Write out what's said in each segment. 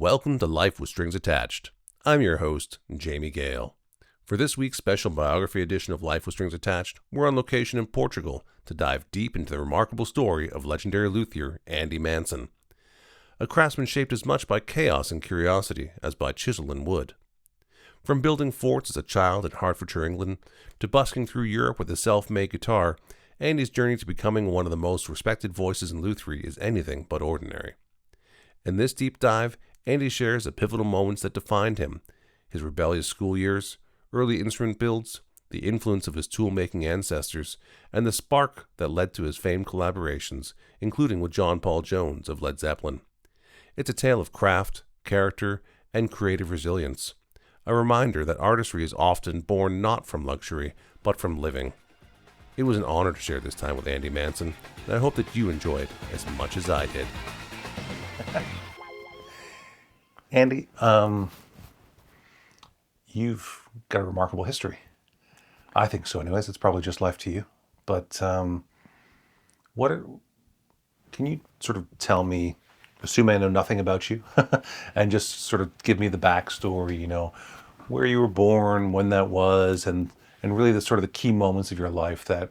Welcome to Life with Strings Attached. I'm your host, Jamie Gale. For this week's special biography edition of Life with Strings Attached, we're on location in Portugal to dive deep into the remarkable story of legendary luthier Andy Manson, a craftsman shaped as much by chaos and curiosity as by chisel and wood. From building forts as a child in Hertfordshire, England, to busking through Europe with a self-made guitar, Andy's journey to becoming one of the most respected voices in luthiery is anything but ordinary. In this deep dive, Andy shares the pivotal moments that defined him, his rebellious school years, early instrument builds, the influence of his tool-making ancestors, and the spark that led to his famed collaborations, including with John Paul Jones of Led Zeppelin. It's a tale of craft, character, and creative resilience. A reminder that artistry is often born not from luxury, but from living. It was an honor to share this time with Andy Manson, and I hope that you enjoyed as much as I did. Andy, you've got a remarkable history. I think so anyways. It's probably just left to you. But can you sort of tell me, assume I know nothing about you, and just sort of give me the backstory, where you were born, when that was, and really the sort of the key moments of your life that,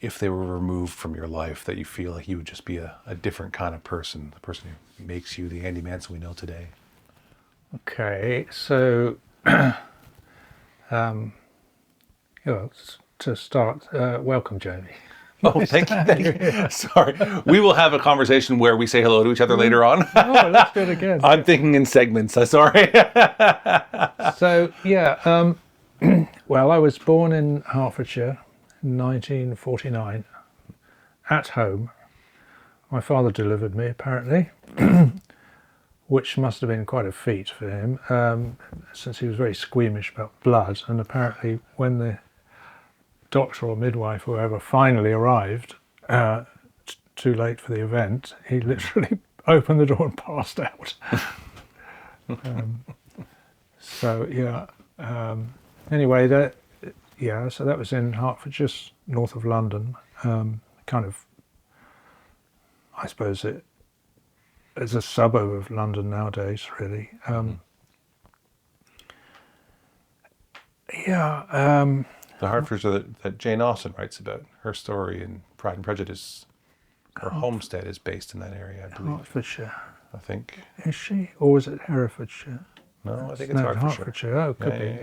if they were removed from your life, that you feel like you would just be a different kind of person, the person who makes you the Andy Manson we know today. Okay, so to start, welcome, Jamie. Oh, thank you. Sorry. We will have a conversation where we say hello to each other later on. Oh, let's do it again. I'm thinking in segments. Sorry. So, well, I was born in Hertfordshire in 1949, at home. My father delivered me, apparently, which must have been quite a feat for him, since he was very squeamish about blood. And apparently when the doctor or midwife or whoever finally arrived, too late for the event, he literally opened the door and passed out. Anyway, so that was in Hertfordshire, just north of London. I suppose it is a suburb of London nowadays, really. The Hertfordshire that Jane Austen writes about, her story in Pride and Prejudice. Her homestead is based in that area, I believe. Hertfordshire. I think. Is she? Or was it Herefordshire? No, I think it's Hertfordshire. Hertfordshire. Oh, could be,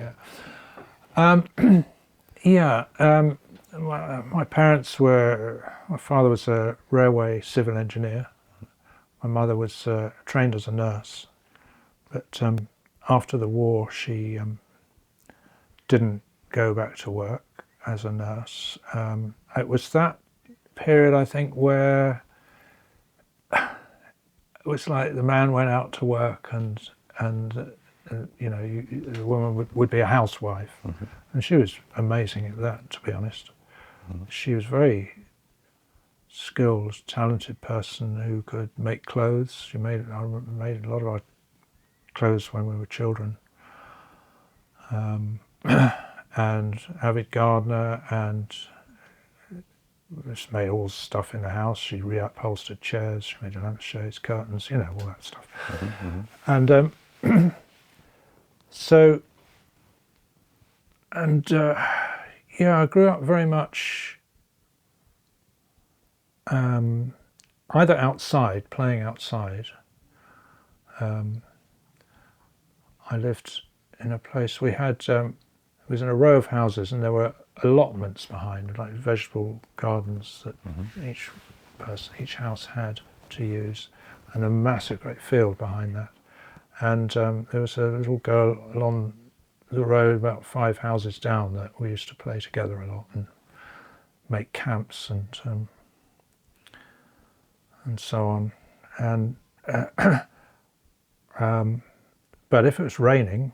my parents my father was a railway civil engineer. My mother was trained as a nurse. But after the war, she didn't go back to work as a nurse. It was that period, I think, where it was like the man went out to work and the woman would be a housewife. Mm-hmm. And she was amazing at that, to be honest. Mm-hmm. She was a very skilled, talented person who could make clothes. I made a lot of our clothes when we were children. And avid gardener, and just made all stuff in the house. She reupholstered chairs, she made lampshades, curtains, all that stuff. Mm-hmm. And I grew up very much either outside, playing outside. I lived in a place, we had, it was in a row of houses, and there were allotments behind, like vegetable gardens that each house had to use, and a massive great field behind that. And there was a little girl along the road about 5 houses down that we used to play together a lot and make camps and so on. And but if it was raining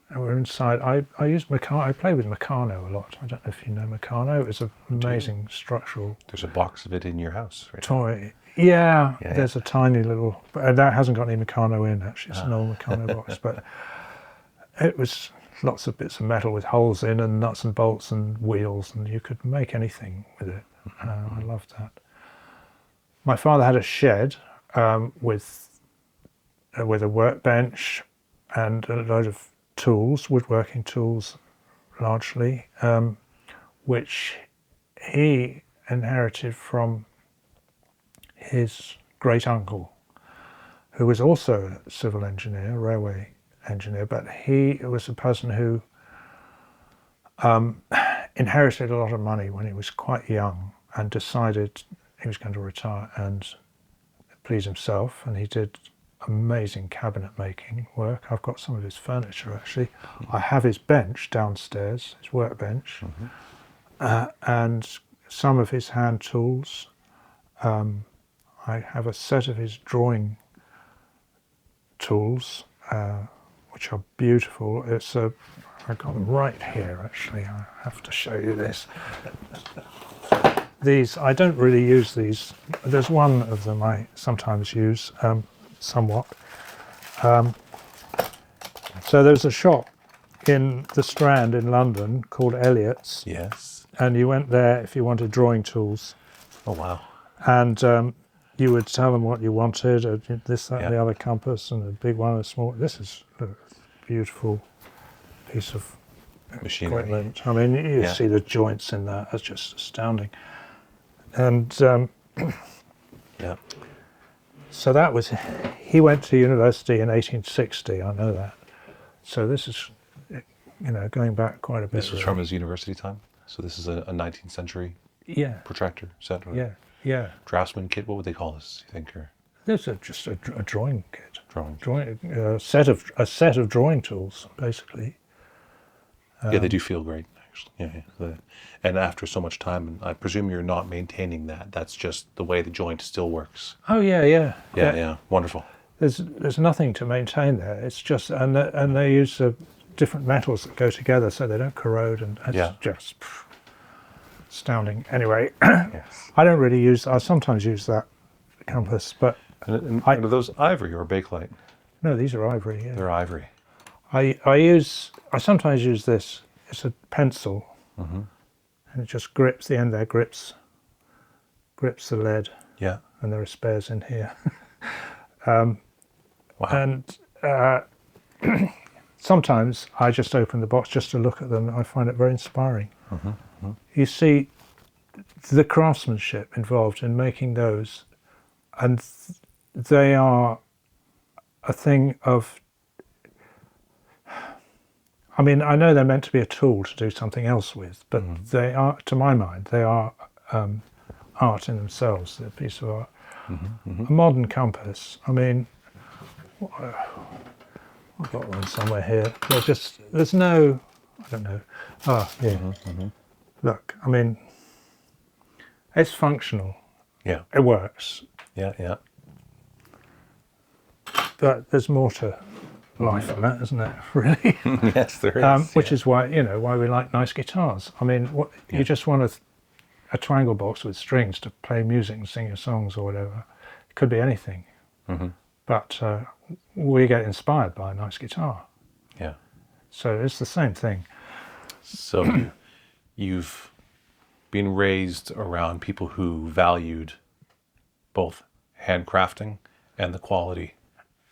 and we were inside, I used Meccano. I played with Meccano a lot. I don't know if you know Meccano. It was an amazing structural. There's a box of it in your house, right? Toy. Yeah, there's a tiny little, but that hasn't got any Meccano in, actually. It's an old Meccano box, but it was lots of bits of metal with holes in and nuts and bolts and wheels, and you could make anything with it. I loved that. My father had a shed with with a workbench and a load of tools, woodworking tools largely, which he inherited from his great uncle, who was also a civil engineer, railway engineer, but he was a person who inherited a lot of money when he was quite young and decided he was going to retire and please himself, and he did amazing cabinet making work. I've got some of his furniture actually. I have his bench downstairs, his workbench, and some of his hand tools. I have a set of his drawing tools, which are beautiful. I've got them right here actually. I have to show you this. These, I don't really use these. There's one of them I sometimes use, somewhat. So there's a shop in the Strand in London called Elliott's. Yes. And you went there if you wanted drawing tools. Oh, wow. And you would tell them what you wanted, this, that, and the other compass, and a big one, a small. This is a beautiful piece of Machinery. equipment. I mean, you see the joints in that. That's just astounding. And Yeah. so that was. He went to university in 1860. I know that. So this is, going back quite a bit. This was from his university time? So this is a 19th century protractor set? Or Yeah. Draftsman kit? What would they call this, you think? Or This is just a drawing kit. drawing? A set of drawing tools, basically. Yeah, they do feel great, actually. Yeah. And after so much time, and I presume you're not maintaining that. That's just the way the joint still works. Oh yeah. Yeah. Wonderful. There's nothing to maintain there. It's just and they use different metals that go together so they don't corrode, and it's just astounding. Anyway, Yes. I don't really use. I sometimes use that compass, but And are those ivory or bakelite? no, these are ivory. Yeah. They're ivory. I sometimes use this. It's a pencil, and it just grips the end there. Grips the lead. Yeah. And there are spares in here. Wow. And sometimes I just open the box just to look at them. I find it very inspiring. You see the craftsmanship involved in making those, and they are a thing of. I mean, I know they're meant to be a tool to do something else with, but they are, to my mind, they are art in themselves. They're a piece of art. A modern compass. I mean, I've got one somewhere here. There's no, I don't know. Yeah. Look, I mean, it's functional. Yeah. It works. Yeah. But there's more to life than that, isn't there? Really. Yes, there is. Which is why we like nice guitars. I mean, you just want a triangle box with strings to play music and sing your songs or whatever. It could be anything. But we get inspired by a nice guitar. Yeah. So it's the same thing. So you've been raised around people who valued both handcrafting and the quality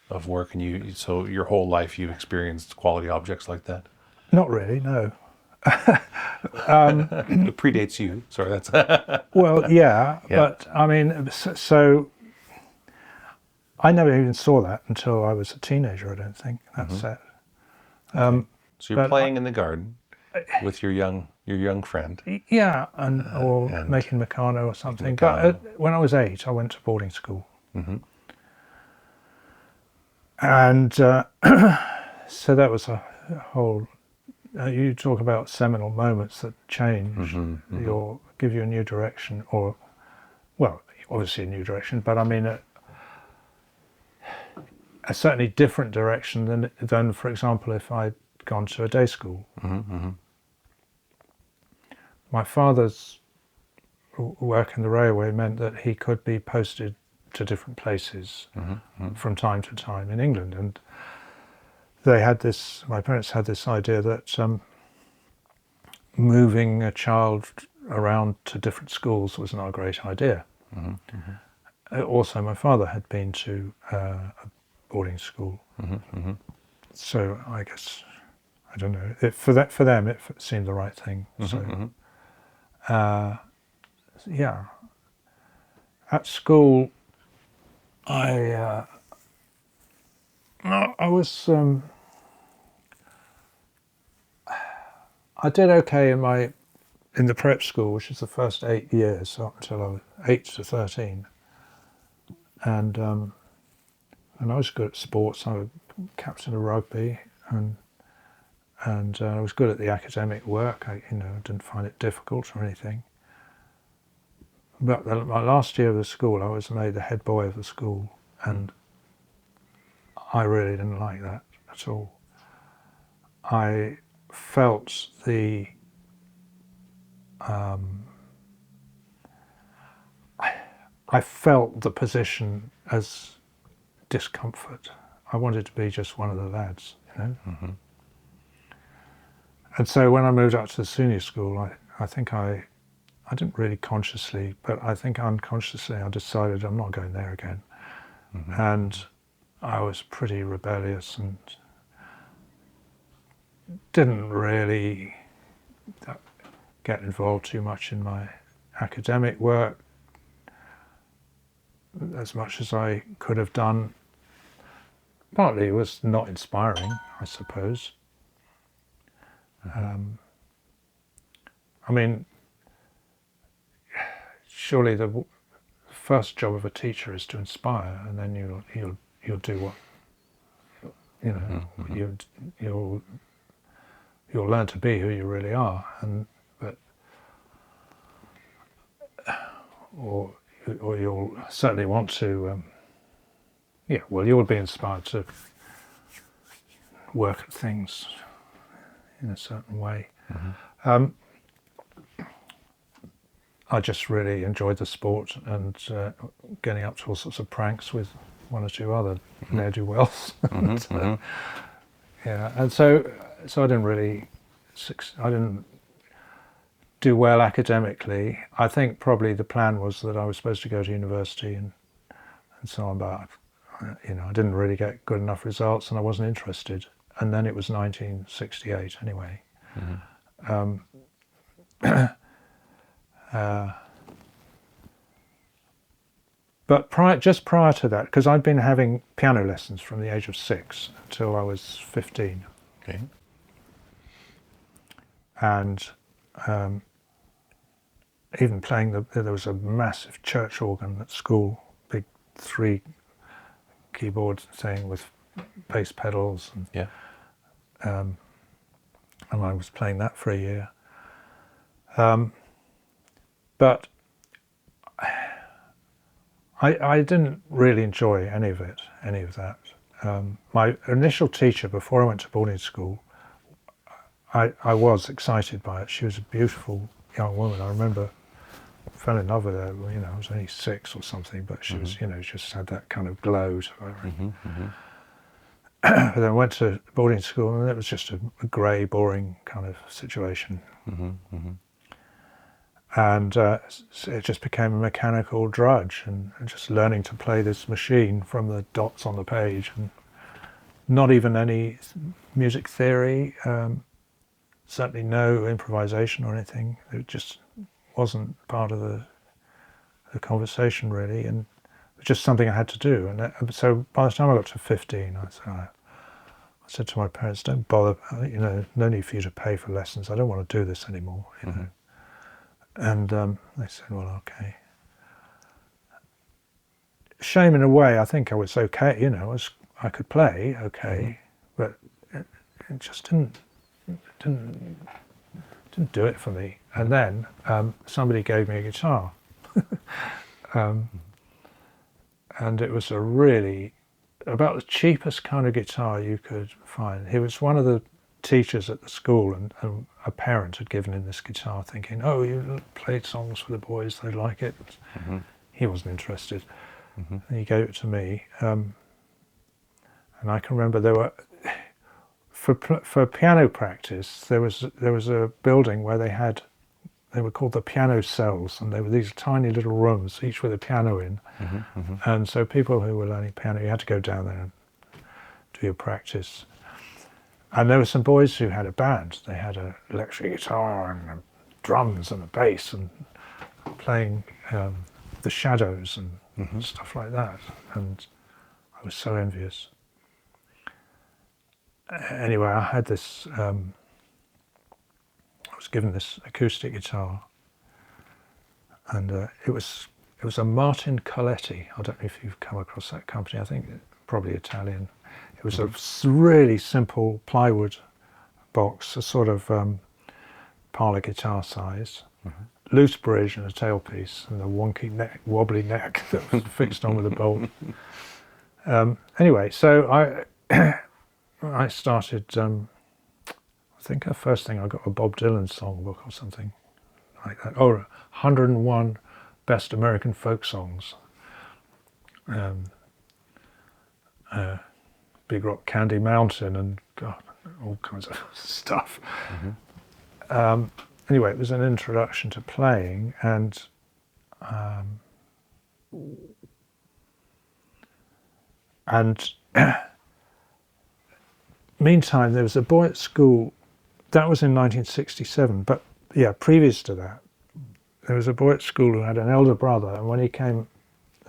of work, and so your whole life you've experienced quality objects like that? Not really, no. It predates you. Sorry, that's... Well, yeah, but I mean, so I never even saw that until I was a teenager, I don't think, that set. So you're playing in the garden with your young friend. Yeah, or making Meccano or something. Meccano. But when I was 8, I went to boarding school. And so that was a whole... you talk about seminal moments that change, give you a new direction, or, well, obviously a new direction, but I mean a certainly different direction than, for example, if I'd gone to a day school. My father's work in the railway meant that he could be posted to different places from time to time in England, and my parents had this idea that moving a child around to different schools was not a great idea. Also, my father had been to boarding school. Mm-hmm. So I guess, I don't know, for them it seemed the right thing. Mm-hmm. So, yeah. At school, I was, I did okay in the prep school, which is the first 8 years, up until I was 8 to 13. And I was good at sports. I was captain of rugby, and I was good at the academic work. I didn't find it difficult or anything. But my last year of the school, I was made the head boy of the school, and I really didn't like that at all. I felt I felt the position as discomfort. I wanted to be just one of the lads, Mm-hmm. And so when I moved up to the senior school, I think I didn't really consciously, but I think unconsciously I decided I'm not going there again. Mm-hmm. And I was pretty rebellious and didn't really get involved too much in my academic work as much as I could have done. Partly it was not inspiring, I suppose. I mean, surely the first job of a teacher is to inspire, and then you'll do what you'll learn to be who you really are, or you'll certainly want to. You'll be inspired to work at things in a certain way. Mm-hmm. I just really enjoyed the sport and getting up to all sorts of pranks with one or two other ne'er-do-wells. Mm-hmm. Yeah, and so I didn't do well academically. I think probably the plan was that I was supposed to go to university and so on, but I didn't really get good enough results and I wasn't interested. And then it was 1968 anyway. Mm-hmm. But just prior to that, because I'd been having piano lessons from the age of 6 until I was 15. Okay. And even playing there was a massive church organ at school, big 3 keyboard thing with bass pedals, and Yeah. and I was playing that for a year. But I didn't really enjoy any of that. My initial teacher, before I went to boarding school, I was excited by it. She was a beautiful young woman. I remember fell in love with her. I was only 6 or something, but she was, just had that kind of glow to her. Mm-hmm. Mm-hmm. But then I went to boarding school, and it was just a grey, boring kind of situation. Mm-hmm. Mm-hmm. And it just became a mechanical drudge, and just learning to play this machine from the dots on the page, and not even any music theory, certainly no improvisation or anything. It just wasn't part of the conversation really, and it was just something I had to do. And so by the time I got to 15, I said to my parents, "Don't bother, no need for you to pay for lessons. I don't want to do this anymore." Mm-hmm. And they said, "Well, okay." Shame in a way. I think I was okay. I could play okay, but it just didn't do it for me. And then somebody gave me a guitar, and it was about the cheapest kind of guitar you could find. He was one of the teachers at the school, and a parent had given him this guitar thinking, "Oh, you played songs for the boys, they like it." Mm-hmm. He wasn't interested. Mm-hmm. And he gave it to me, and I can remember there were for piano practice there was a building where they were called the piano cells, and they were these tiny little rooms, each with a piano in. Mm-hmm. Mm-hmm. And so people who were learning piano, you had to go down there and interview practice. And there were some boys who had a band. They had an electric guitar and drums and a bass and playing the Shadows and stuff like that. And I was so envious. Anyway, I had this, I was given this acoustic guitar, and it was a Martin Coletti. I don't know if you've come across that company. I think probably Italian. It was a really simple plywood box, a sort of parlour guitar size, loose bridge and a tailpiece, and a wonky neck, wobbly neck that was fixed on with a bolt. Anyway, so I started. I think the first thing I got a Bob Dylan songbook or something like that. Oh, 101 Best American Folk Songs. Big Rock Candy Mountain and God, all kinds of stuff. Anyway, it was an introduction to playing, and meantime, there was a boy at school. That was in 1967, but yeah, previous to that, there was a boy at school who had an elder brother, and when he came,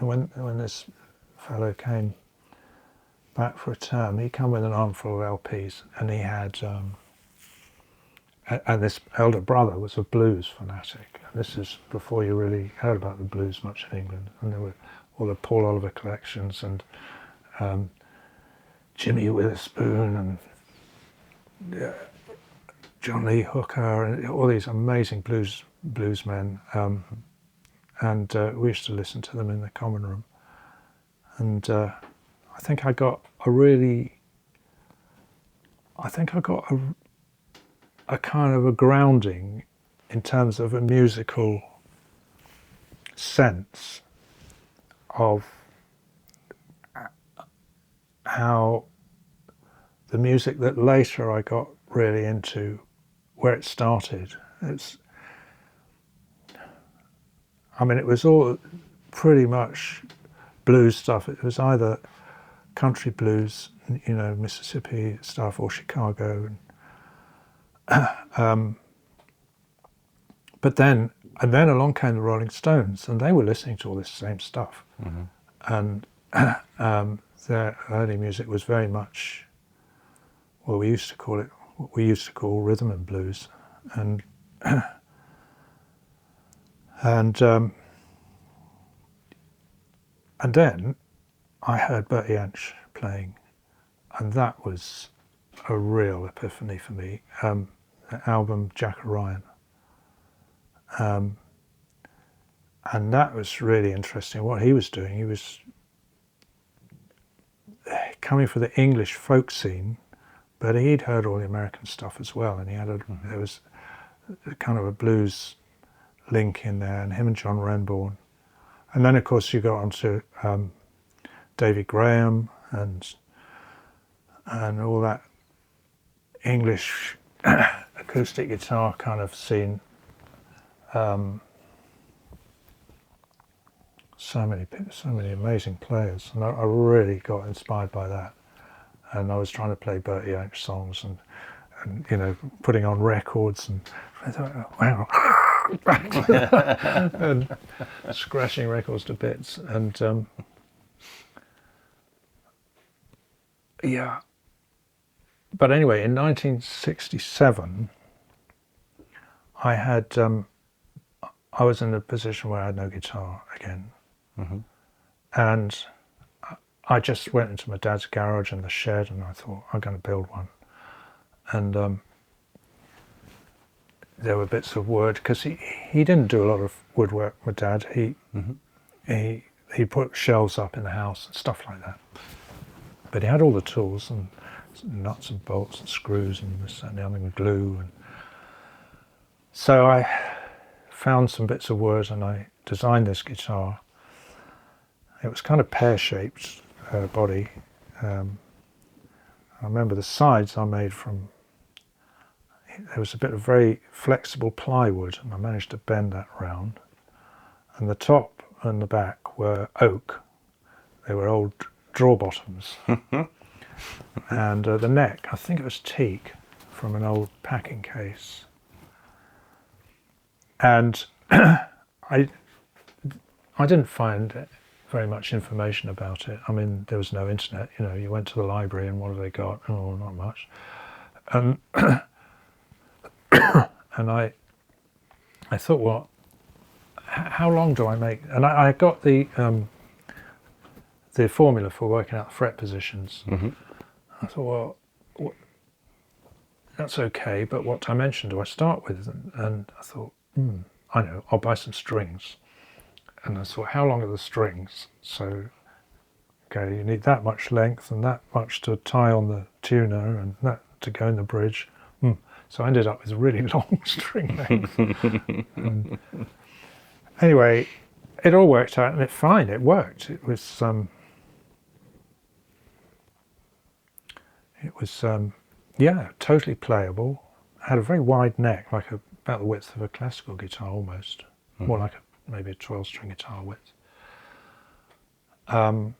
when this fellow came back for a term, he came with an armful of LPs, and he had, and this elder brother was a blues fanatic. And this is before you really heard about the blues much in England, and there were all the Paul Oliver collections and Jimmy Witherspoon and John Lee Hooker and all these amazing bluesmen, and we used to listen to them in the common room. And I think I got a kind of a grounding in terms of a musical sense of how the music that later I got really into, where it started. It was all pretty much blues stuff. It was either country blues, Mississippi stuff, or Chicago. But then along came the Rolling Stones, and they were listening to all this same stuff. And their early music was very much, well, we used to call rhythm and blues, and then I heard Bertie Ench playing, and that was a real epiphany for me. The album Jack Orion, and that was really interesting. What he was doing, he was coming from the English folk scene, but he'd heard all the American stuff as well, and there was kind of a blues link in there, and him and John Renbourn. And then, of course, you go on to David Graham and all that English acoustic guitar kind of scene. So many amazing players, and I really got inspired by that. And I was trying to play Bertie Ench songs and putting on records, and I thought, wow, and scratching records to bits. And yeah. But anyway, in 1967, I was in a position where I had no guitar again. And I just went into my dad's garage in the shed, and I thought, I'm going to build one. And there were bits of wood, because he didn't do a lot of woodwork, my dad. He put shelves up in the house and stuff like that. But he had all the tools and nuts and bolts and screws and this and the other with glue. And so I found some bits of wood and I designed this guitar. It was kind of pear-shaped body. I remember the sides I made from, there was a bit of very flexible plywood, and I managed to bend that round. And the top and the back were oak. They were old drawer bottoms. And the neck, I think it was teak from an old packing case. And I didn't find very much information about it. I mean, there was no internet. You know, you went to the library and what have they got? Oh, not much. And I thought, well, how long do I make? And I got the formula for working out fret positions. Mm-hmm. I thought, well, that's okay, but what dimension do I start with? And I thought, I know, I'll buy some strings. And I thought, how long are the strings? So, okay, you need that much length and that much to tie on the tuner and that to go in the bridge. So I ended up with a really long string length. Anyway, it all worked out, and it worked. It was totally playable. Had a very wide neck, like about the width of a classical guitar almost, more like maybe a 12-string guitar width. And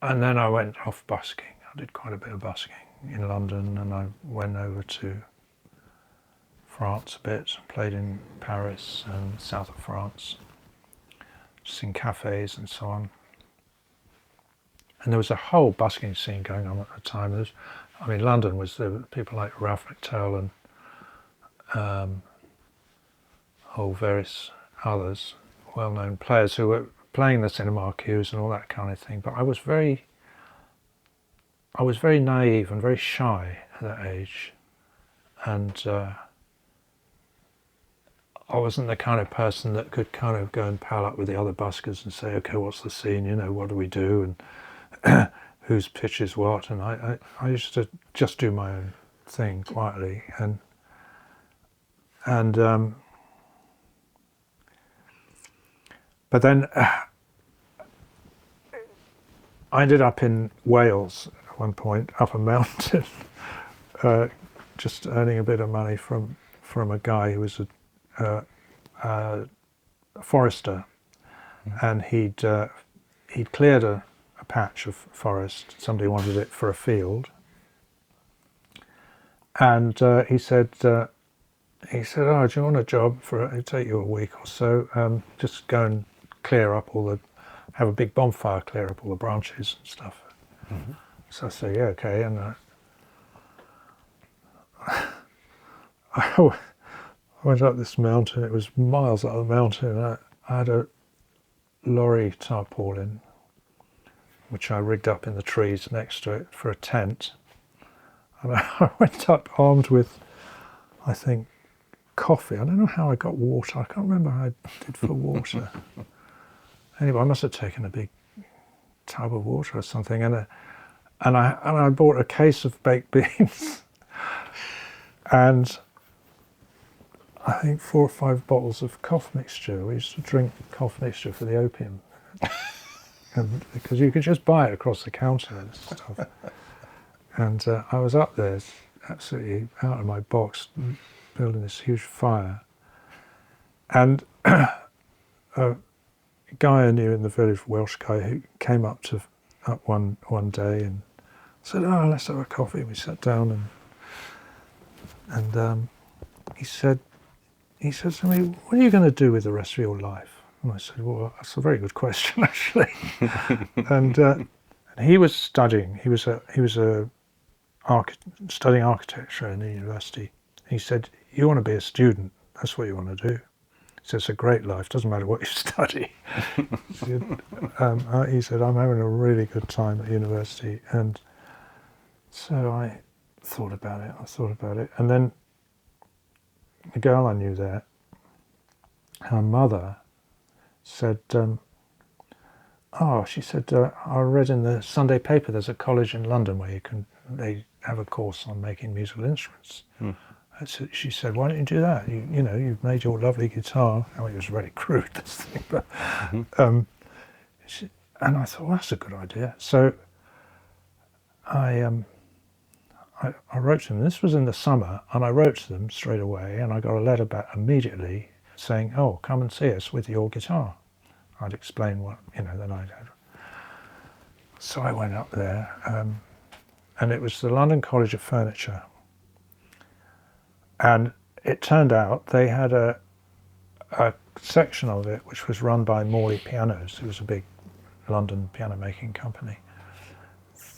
then I went off busking. I did quite a bit of busking in London, and I went over to France a bit, played in Paris and south of France, just in cafes and so on. And there was a whole busking scene going on at the time. London was, there were people like Ralph McTell and various others, well-known players who were playing the cinema cues and all that kind of thing. But I was very naive and very shy at that age, and I wasn't the kind of person that could kind of go and pal up with the other buskers and say, okay, what's the scene? You know, what do we do? And whose pitch is what? And I used to just do my own thing quietly, but then I ended up in Wales at one point, up a mountain, just earning a bit of money from a guy who was a forester, and he'd cleared a patch of forest. Somebody wanted it for a field, and he said, "Oh, do you want a job it'll take you a week or so? Just go and clear up have a big bonfire, clear up all the branches and stuff." Mm-hmm. So I said, "Yeah, okay." And I went up this mountain. It was miles up the mountain. I had a lorry tarpaulin, which I rigged up in the trees next to it for a tent. And I went up armed with, I think, coffee. I don't know how I got water. I can't remember how I did for water. Anyway, I must have taken a big tub of water or something. And I bought a case of baked beans and I think 4 or 5 bottles of cough mixture. We used to drink cough mixture for the opium. And because you could just buy it across the counter and stuff. And I was up there, absolutely out of my box, building this huge fire. And a guy I knew in the village, a Welsh guy, who came up one day and said, "Oh, let's have a coffee." We sat down and he said to me, "What are you going to do with the rest of your life?" And I said, "Well, that's a very good question, actually." And he was studying. He was studying architecture in the university. He said, "You want to be a student. That's what you want to do." He said, "It's a great life. Doesn't matter what you study." He said, "I'm having a really good time at university." And so I thought about it. And then the girl I knew there, her mother said, she said, "I read in the Sunday paper there's a college in London where they have a course on making musical instruments." So she said, "Why don't you do that? You've made your lovely guitar." I mean, it was really crude, this thing, but and I thought, well, that's a good idea. So I wrote to them. This was in the summer, and I wrote to them straight away, and I got a letter back immediately saying, "Oh, come and see us with your guitar." I'd explain what, then I'd had. So I went up there, and it was the London College of Furniture. And it turned out they had a section of it which was run by Morley Pianos, who was a big London piano making company,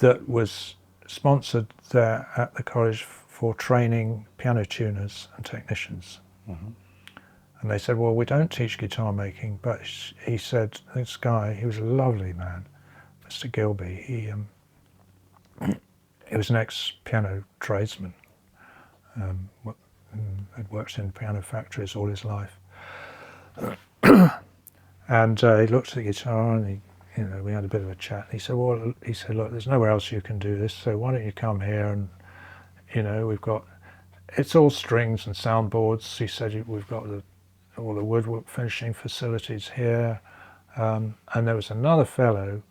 that was sponsored there at the college for training piano tuners and technicians. Mm-hmm. And they said, well, we don't teach guitar making, but he said, this guy, he was a lovely man, Mr. Gilby, he was an ex-piano tradesman, had worked in piano factories all his life. And he looked at the guitar and we had a bit of a chat. He said, look, there's nowhere else you can do this, so why don't you come here and, it's all strings and soundboards. He said, we've got all the woodwork finishing facilities here. And there was another fellow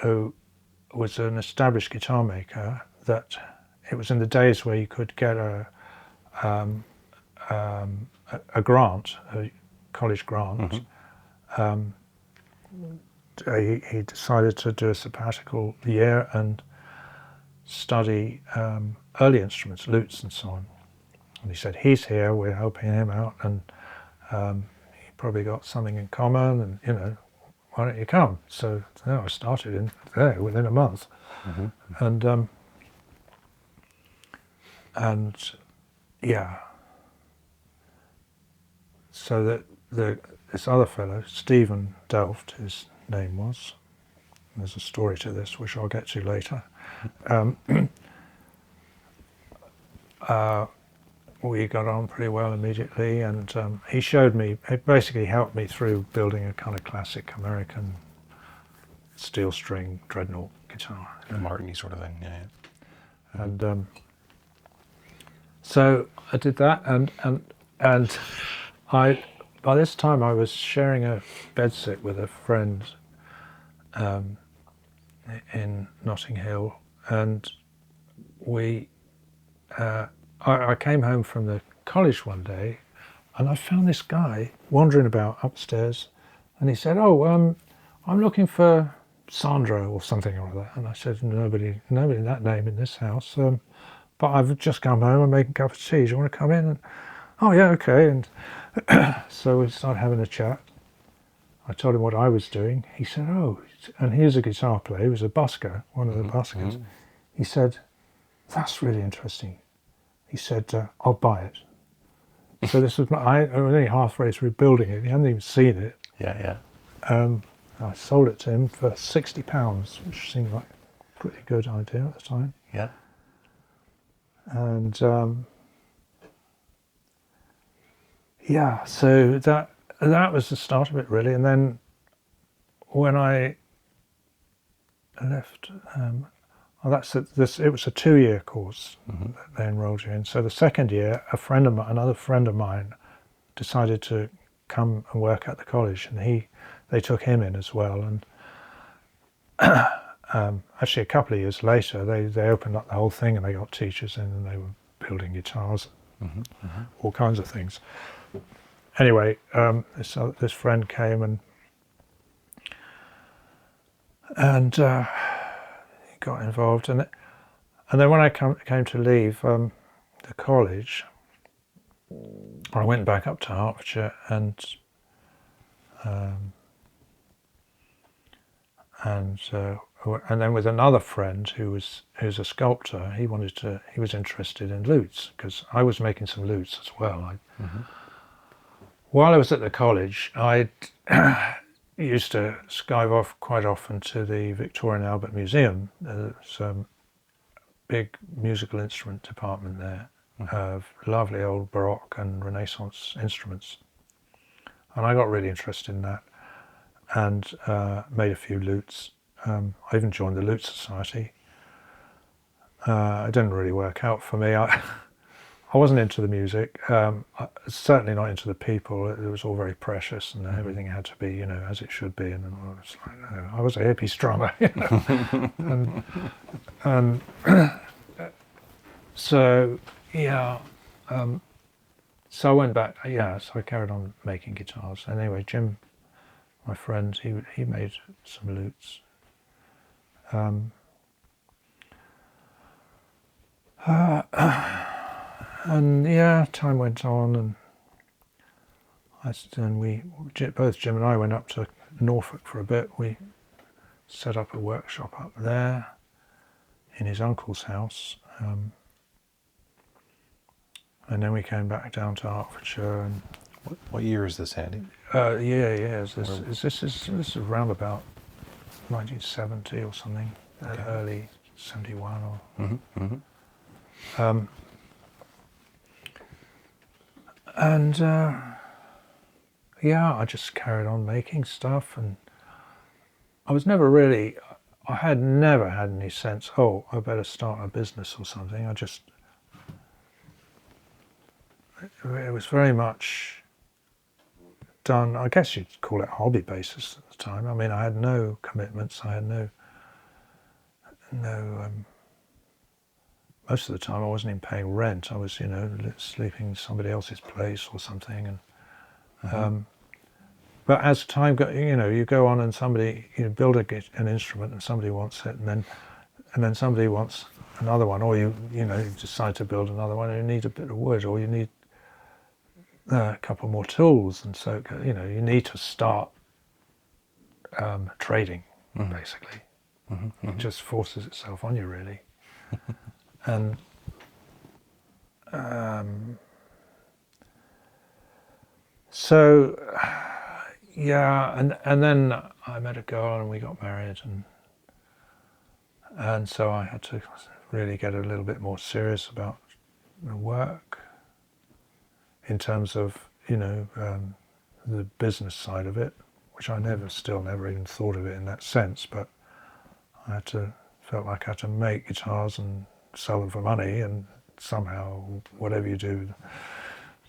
who was an established guitar maker that it was in the days where you could get a grant, a college grant. Mm-hmm. He decided to do a sabbatical year and study early instruments, lutes and so on. And he said, he's here, we're helping him out, and he probably got something in common, and why don't you come? So I started in there within a month. Mm-hmm. And yeah, so that this other fellow, Stephen Delft, his name was, there's a story to this which I'll get to later. We got on pretty well immediately, and he basically helped me through building a kind of classic American steel string dreadnought guitar. The Martini sort of thing, yeah. And so I did that, and by this time I was sharing a bedsit with a friend in Notting Hill, and I came home from the college one day, and I found this guy wandering about upstairs, and he said, I'm looking for Sandra or something or other. And I said, nobody that name in this house, but I've just come home, I'm making a cup of tea, do you want to come in? And, oh yeah, okay. And so we started having a chat. I told him what I was doing. He said, and he's a guitar player, he was a busker, one of the buskers. Mm-hmm. He said, that's really interesting. He said, I'll buy it. So this was, I was only halfway through building it, he hadn't even seen it. Yeah. I sold it to him for £60, which seemed like a pretty good idea at the time. Yeah. And so that was the start of it really. And then when I left, it was a 2-year course. Mm-hmm. That they enrolled you in. So the second year, another friend of mine decided to come and work at the college, and they took him in as well. And actually a couple of years later, they opened up the whole thing, and they got teachers in, and they were building guitars, mm-hmm. Mm-hmm. all kinds of things. Anyway, this friend came and he got involved, and then when I came to leave the college, I went back up to Hertfordshire, and then with another friend who's a sculptor, he was interested in lutes, because I was making some lutes as well. Mm-hmm. While I was at the college, I used to skive off quite often to the Victoria and Albert Museum. There's a big musical instrument department there, mm-hmm. of lovely old Baroque and Renaissance instruments. And I got really interested in that, and made a few lutes. I even joined the Lute Society. It didn't really work out for me. I wasn't into the music, certainly not into the people. It was all very precious, and everything had to be, as it should be. And I was like, I was a hippie strummer, and so yeah. So I went back. So I carried on making guitars. Anyway, Jim, my friend, he made some lutes, Um, and yeah, time went on, and both Jim and I went up to Norfolk for a bit. We set up a workshop up there in his uncle's house, and then we came back down to Hertfordshire. And What year is this, Andy? This is around about 1970 or something, Okay. early 71 or. Mm-hmm. Mm-hmm. And I just carried on making stuff, and I had never had any sense, oh, I better start a business or something. It was very much done, I guess you'd call it hobby basis at the time. I mean, I had no commitments, I had no most of the time I wasn't even paying rent. I was, sleeping in somebody else's place or something. And but as time goes, you go on, and somebody build an instrument, and somebody wants it, and then somebody wants another one, or you decide to build another one, and you need a bit of wood, or you need a couple more tools, and so you need to start trading, basically. It just forces itself on you, really. And and then I met a girl, and we got married, and so I had to really get a little bit more serious about the work in terms of the business side of it, which I never even thought of it in that sense, but I felt like I had to make guitars and sell them for money, and somehow whatever you do,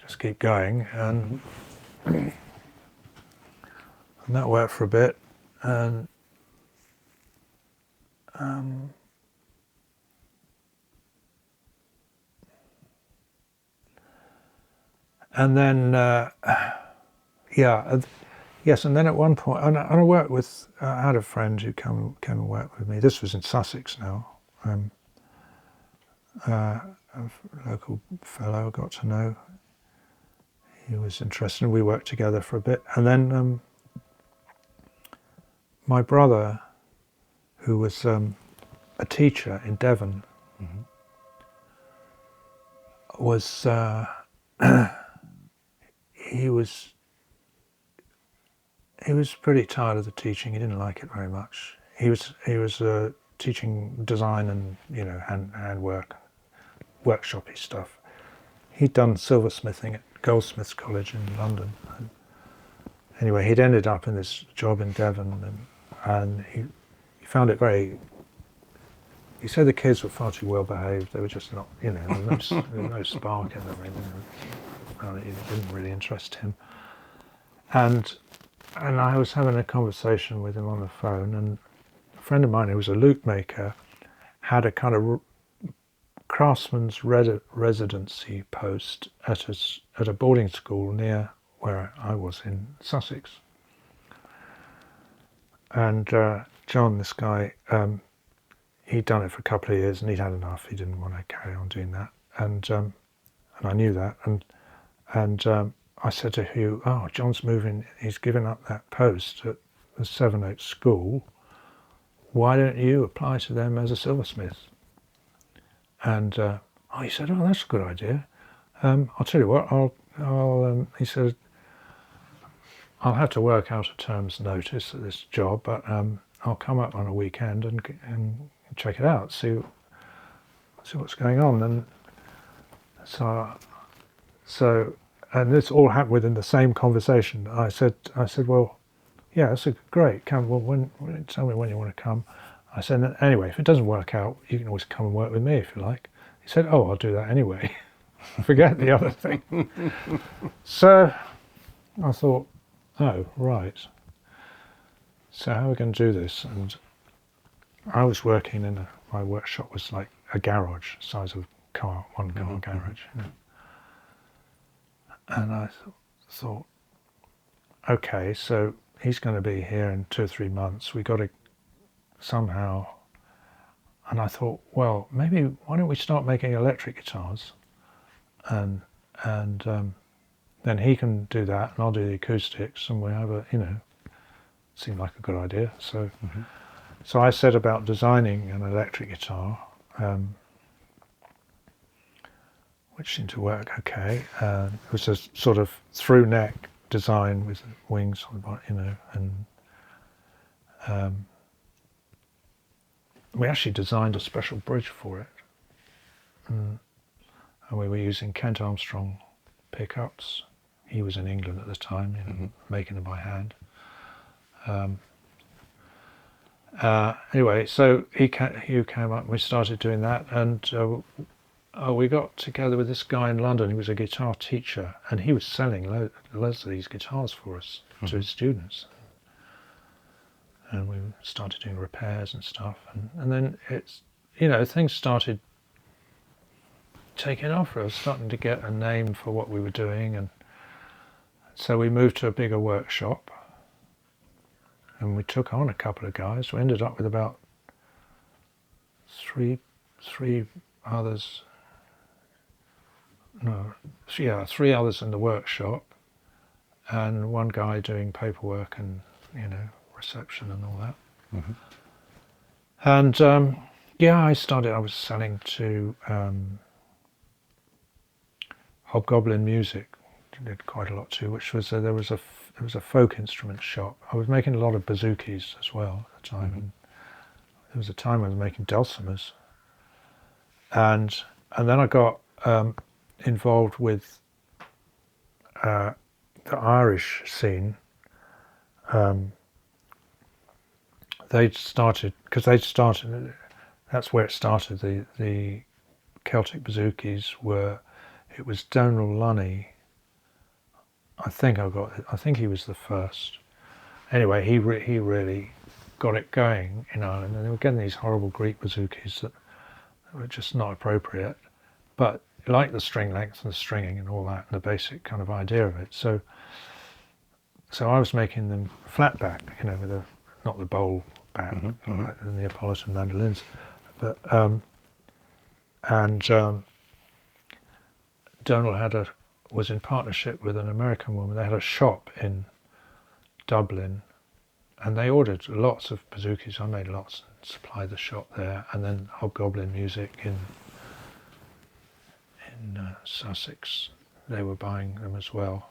just keep going. And that worked for a bit, and then yes, and then at one point, and I worked with, I had a friend who came and worked with me. This was in Sussex now. A local fellow I got to know. He was interested, and we worked together for a bit. And then my brother, who was a teacher in Devon, was he was pretty tired of the teaching. He didn't like it very much. He was teaching design and handwork, workshopy stuff. He'd done silversmithing at Goldsmiths College in London. And anyway, he'd ended up in this job in Devon, and he found it very. He said the kids were far too well behaved. They were just not, there was no spark in them. It didn't really interest him. And I was having a conversation with him on the phone, and a friend of mine who was a lute maker had a kind of craftsman's residency post at a boarding school near where I was in Sussex. And John, this guy, he'd done it for a couple of years, and he'd had enough. He didn't want to carry on doing that, and I knew that. And I said to Hugh, "Oh, John's moving. He's given up that post at the Sevenoaks School. Why don't you apply to them as a silversmith?" And he said, "Oh, that's a good idea. I'll tell you what. He said, I'll have to work out a term's notice at this job, but I'll come up on a weekend and check it out, see what's going on." And so, and this all happened within the same conversation. I said, "Well, yeah, that's great. Come. Well, tell me when you want to come." I said, "Anyway, if it doesn't work out, you can always come and work with me if you like." He said, "Oh, I'll do that anyway. Forget the other thing." So I thought, oh, right. So how are we going to do this? And I was working in my workshop was like a garage, size of one car garage. And I thought, okay, so he's going to be here in 2 or 3 months. We got to somehow I thought, well, maybe why don't we start making electric guitars, and then he can do that, and I'll do the acoustics, and we have a, seemed like a good idea. So, so I set about designing an electric guitar, which seemed to work okay. It was a sort of through neck design with wings on the bottom, and we actually designed a special bridge for it, and we were using Kent Armstrong pickups. He was in England at the time, making them by hand. Anyway, so he came up and we started doing that, and we got together with this guy in London who was a guitar teacher, and he was selling loads of these guitars for us to his students. And we started doing repairs and stuff, and then it's, things started taking off. I was starting to get a name for what we were doing, and so we moved to a bigger workshop, and we took on a couple of guys. We ended up with about three others in the workshop, and one guy doing paperwork and reception and all that. And I was selling to Hobgoblin Music, did quite a lot too, which was there was a folk instrument shop. I was making a lot of bazookas as well at the time, and there was a time I was making dulcimers, and then I got involved with the Irish scene. That's where it started. The Celtic bazookas it was Donal Lunny. I think he was the first. Anyway, he really got it going in Ireland, and they were getting these horrible Greek bazookas that were just not appropriate, but like the string length and the stringing and all that, and the basic kind of idea of it. So I was making them flat back, with not the bowl back, like the Neapolitan mandolins, but Donal was in partnership with an American woman. They had a shop in Dublin, and they ordered lots of bazookas. I made lots and supplied the shop there, and then Hobgoblin Music in Sussex, they were buying them as well.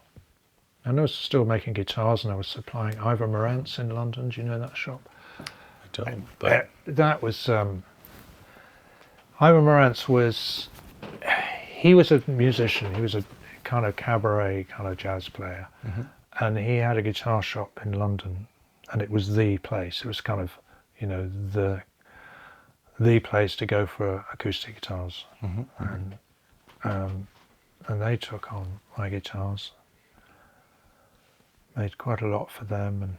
And I was still making guitars, and I was supplying Ivor Morant's in London. Do you know that shop? I don't. But That was Ivor Morant's he was a musician. He was a kind of cabaret kind of jazz player, and he had a guitar shop in London, and it was the place. It was kind of the place to go for acoustic guitars, and they took on my guitars, made quite a lot for them,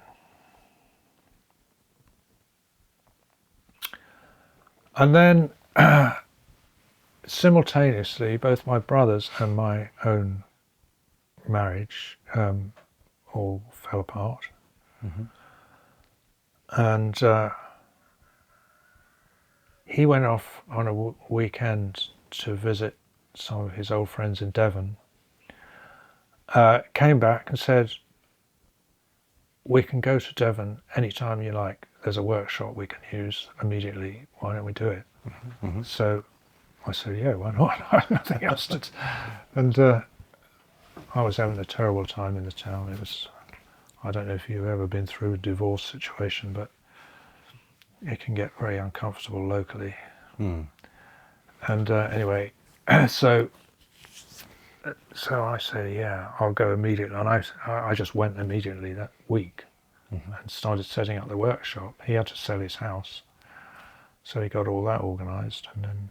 and then simultaneously, both my brothers and my own marriage all fell apart, and he went off on a weekend to visit some of his old friends in Devon, came back and said, "We can go to Devon anytime you like. There's a workshop we can use immediately. Why don't we do it?" So I said, "Yeah, why not? I have nothing else to do." And I was having a terrible time in the town. It was, I don't know if you've ever been through a divorce situation, but it can get very uncomfortable locally. And anyway, so I said, "Yeah, I'll go immediately." And I just went immediately that week and started setting up the workshop. He had to sell his house, so he got all that organised, and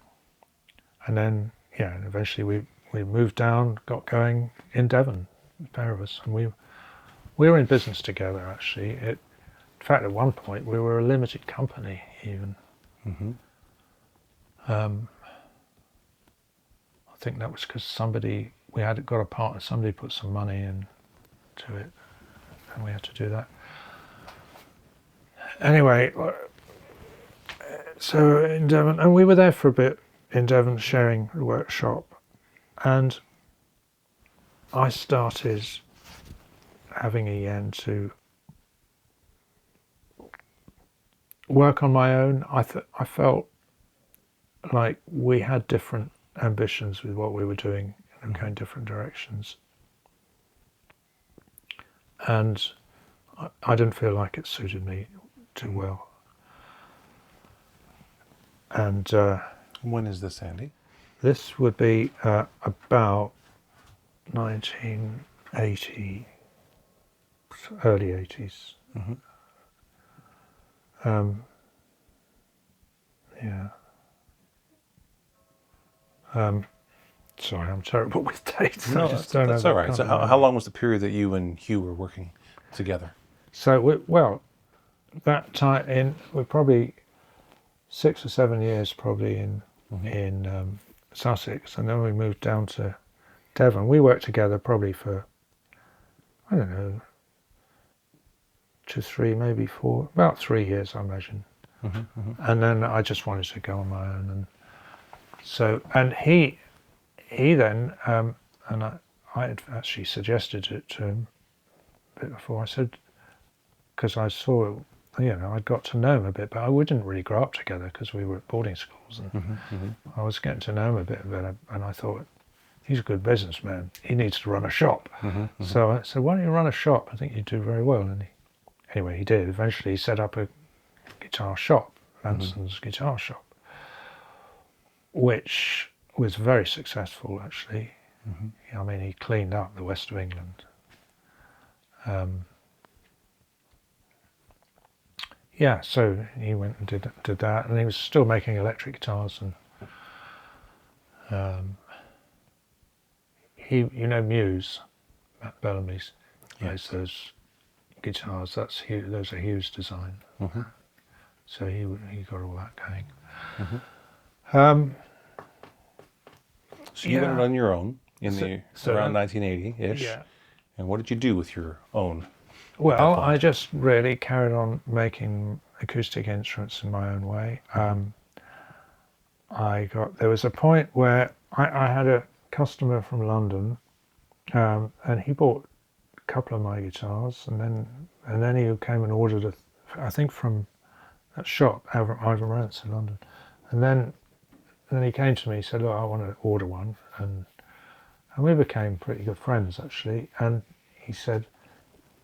then eventually we moved down, got going in Devon, the pair of us, and we were in business together actually. In fact, at one point we were a limited company even. I think that was because we had got a partner, somebody put some money into it, and we had to do that. Anyway, So in Devon, and we were there for a bit in Devon sharing the workshop, and I started having a yen to work on my own. I felt like we had different ambitions with what we were doing and going different directions, and I didn't feel like it suited me too well. And when is this, Andy? this would be about 1980, early 80s. Yeah. Sorry, I'm terrible with dates. No, I just don't that's know all right. So how long was the period that you and Hugh were working together? So, that time we're probably 6 or 7 years probably in Sussex, and then we moved down to Devon. We worked together probably for, I don't know, 2, 3, maybe 4, about 3 years, I imagine. And then I just wanted to go on my own, and so, and he then, and I had actually suggested it to him a bit before. I said, because I saw, I'd got to know him a bit, but we didn't really grow up together because we were at boarding schools, and I was getting to know him a bit better, and I thought, he's a good businessman. He needs to run a shop. So I said, why don't you run a shop? I think you'd do very well. And anyway, he did. Eventually, he set up a guitar shop, Manson's guitar shop, which was very successful, actually. I mean, he cleaned up the west of England. So he went and did that, and he was still making electric guitars, and Muse, Matt Bellamy's, makes those guitars. Those are Hugh's design. So he got all that going. So you went on your own around 1980-ish. Yeah. And what did you do with your own? Well, I just really carried on making acoustic instruments in my own way. There was a point where I had a customer from London, and he bought a couple of my guitars, and then he came and ordered I think from that shop, Ivan Rance in London, and then he came to me. He said, "Look, I want to order one," and we became pretty good friends, actually. And he said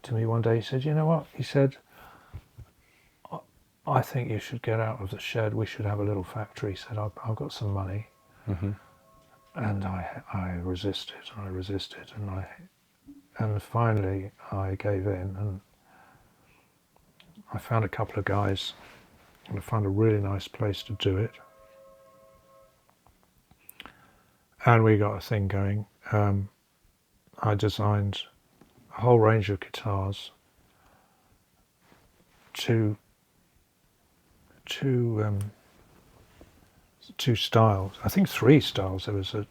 to me one day, he said, "You know what?" He said, "I think you should get out of the shed. We should have a little factory." He said, "I've got some money." And I resisted, and finally I gave in, and I found a couple of guys, and I found a really nice place to do it. And we got a thing going. I designed a whole range of guitars, two styles. I think 3 styles. There was a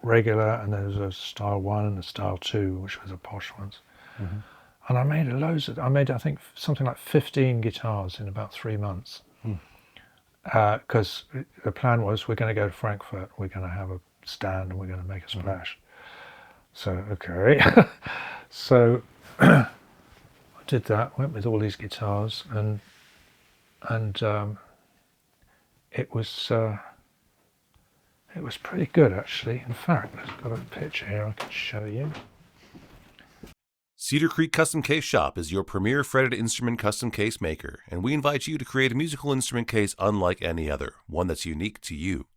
regular, and there was a style 1 and a style 2, which was a posh ones. And I made I think something like 15 guitars in about 3 months. Because the plan was, we're going to go to Frankfurt, we're going to have a stand, and we're going to make a splash. So, okay. So I did that, went with all these guitars, and it was pretty good, actually. In fact, I've got a picture here I can show you. Cedar Creek Custom Case Shop is your premier fretted instrument custom case maker, and we invite you to create a musical instrument case unlike any other, one that's unique to you.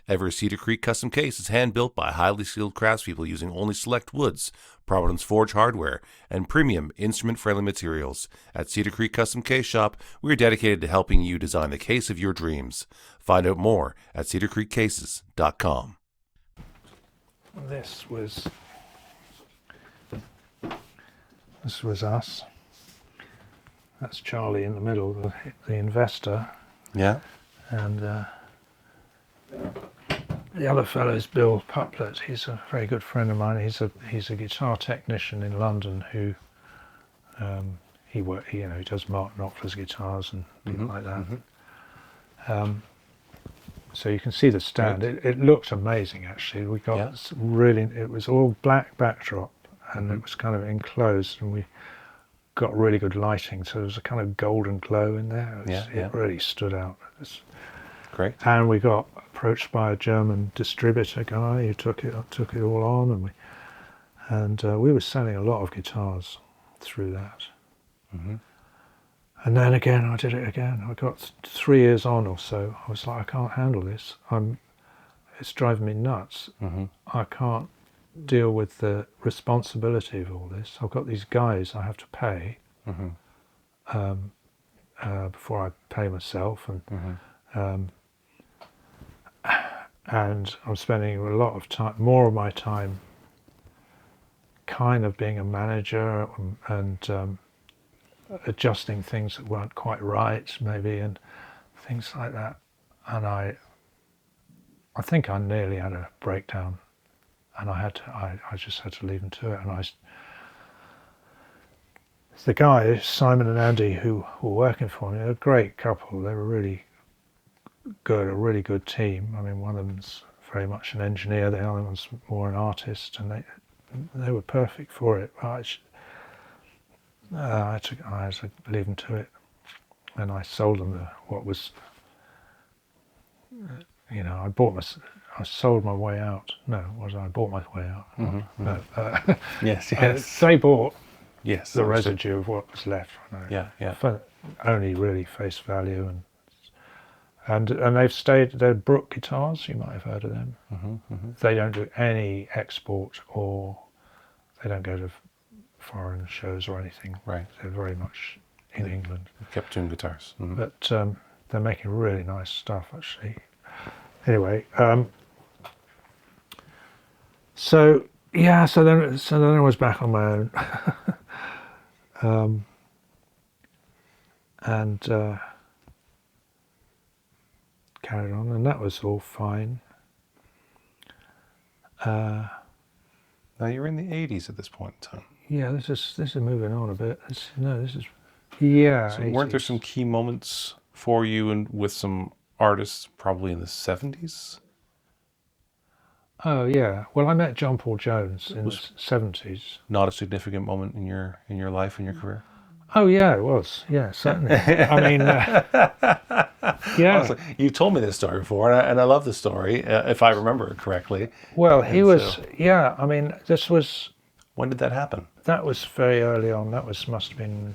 Every Cedar Creek custom case is hand-built by highly skilled craftspeople using only select woods, Providence Forge hardware, and premium instrument-friendly materials. At Cedar Creek Custom Case Shop, we are dedicated to helping you design the case of your dreams. Find out more at cedarcreekcases.com. This was us. That's Charlie in the middle, the investor. Yeah. And the other fellow is Bill Puplet. He's a very good friend of mine. He's a guitar technician in London who he does Mark Knopfler's guitars and people like that. So you can see the stand. Right. It looked amazing, actually. We got Yeah. really. It was all black backdrop, and it was kind of enclosed, and we got really good lighting. So there was a kind of golden glow in there. It really stood out. Great. And we got approached by a German distributor guy who took it all on, and we were selling a lot of guitars through that. And then again, I did it again. I got 3 years on or so. I was like, I can't handle this. It's driving me nuts. I can't deal with the responsibility of all this. I've got these guys I have to pay before I pay myself, and I'm spending a lot of time, more of my time, kind of being a manager and adjusting things that weren't quite right, maybe, and things like that. And I think I nearly had a breakdown, and I just had to leave them to it. And the guys, Simon and Andy, who were working for me, they're a great couple. They were really good, a really good team. I mean, one of them's very much an engineer, the other one's more an artist, and they were perfect for it. I had to leave them to it, and I sold them what was, I sold my way out. No, I bought my way out? No. Yes. They bought Yes. the residue of what was left. For only really face value, and they've stayed. They're Brook guitars. You might have heard of them. They don't do any export, or they don't go to foreign shows or anything. Right. They're very much in England. Kept tuned guitars. But they're making really nice stuff, actually. Anyway, so then I was back on my own, and carried on, and that was all fine. Now you're in the 80s at this point in time. Yeah, this is moving on a bit. Yeah. So weren't there some key moments for you and with some artists probably in the 70s? Oh yeah. Well, I met John Paul Jones in the 70s. Not a significant moment in your life and your career? Oh yeah, it was. Yeah, certainly. I mean, yeah. Honestly, you've told me this story before, and I love the story, if I remember it correctly. Well, he was. Yeah, I mean, this was. When did that happen? That was very early on. Must have been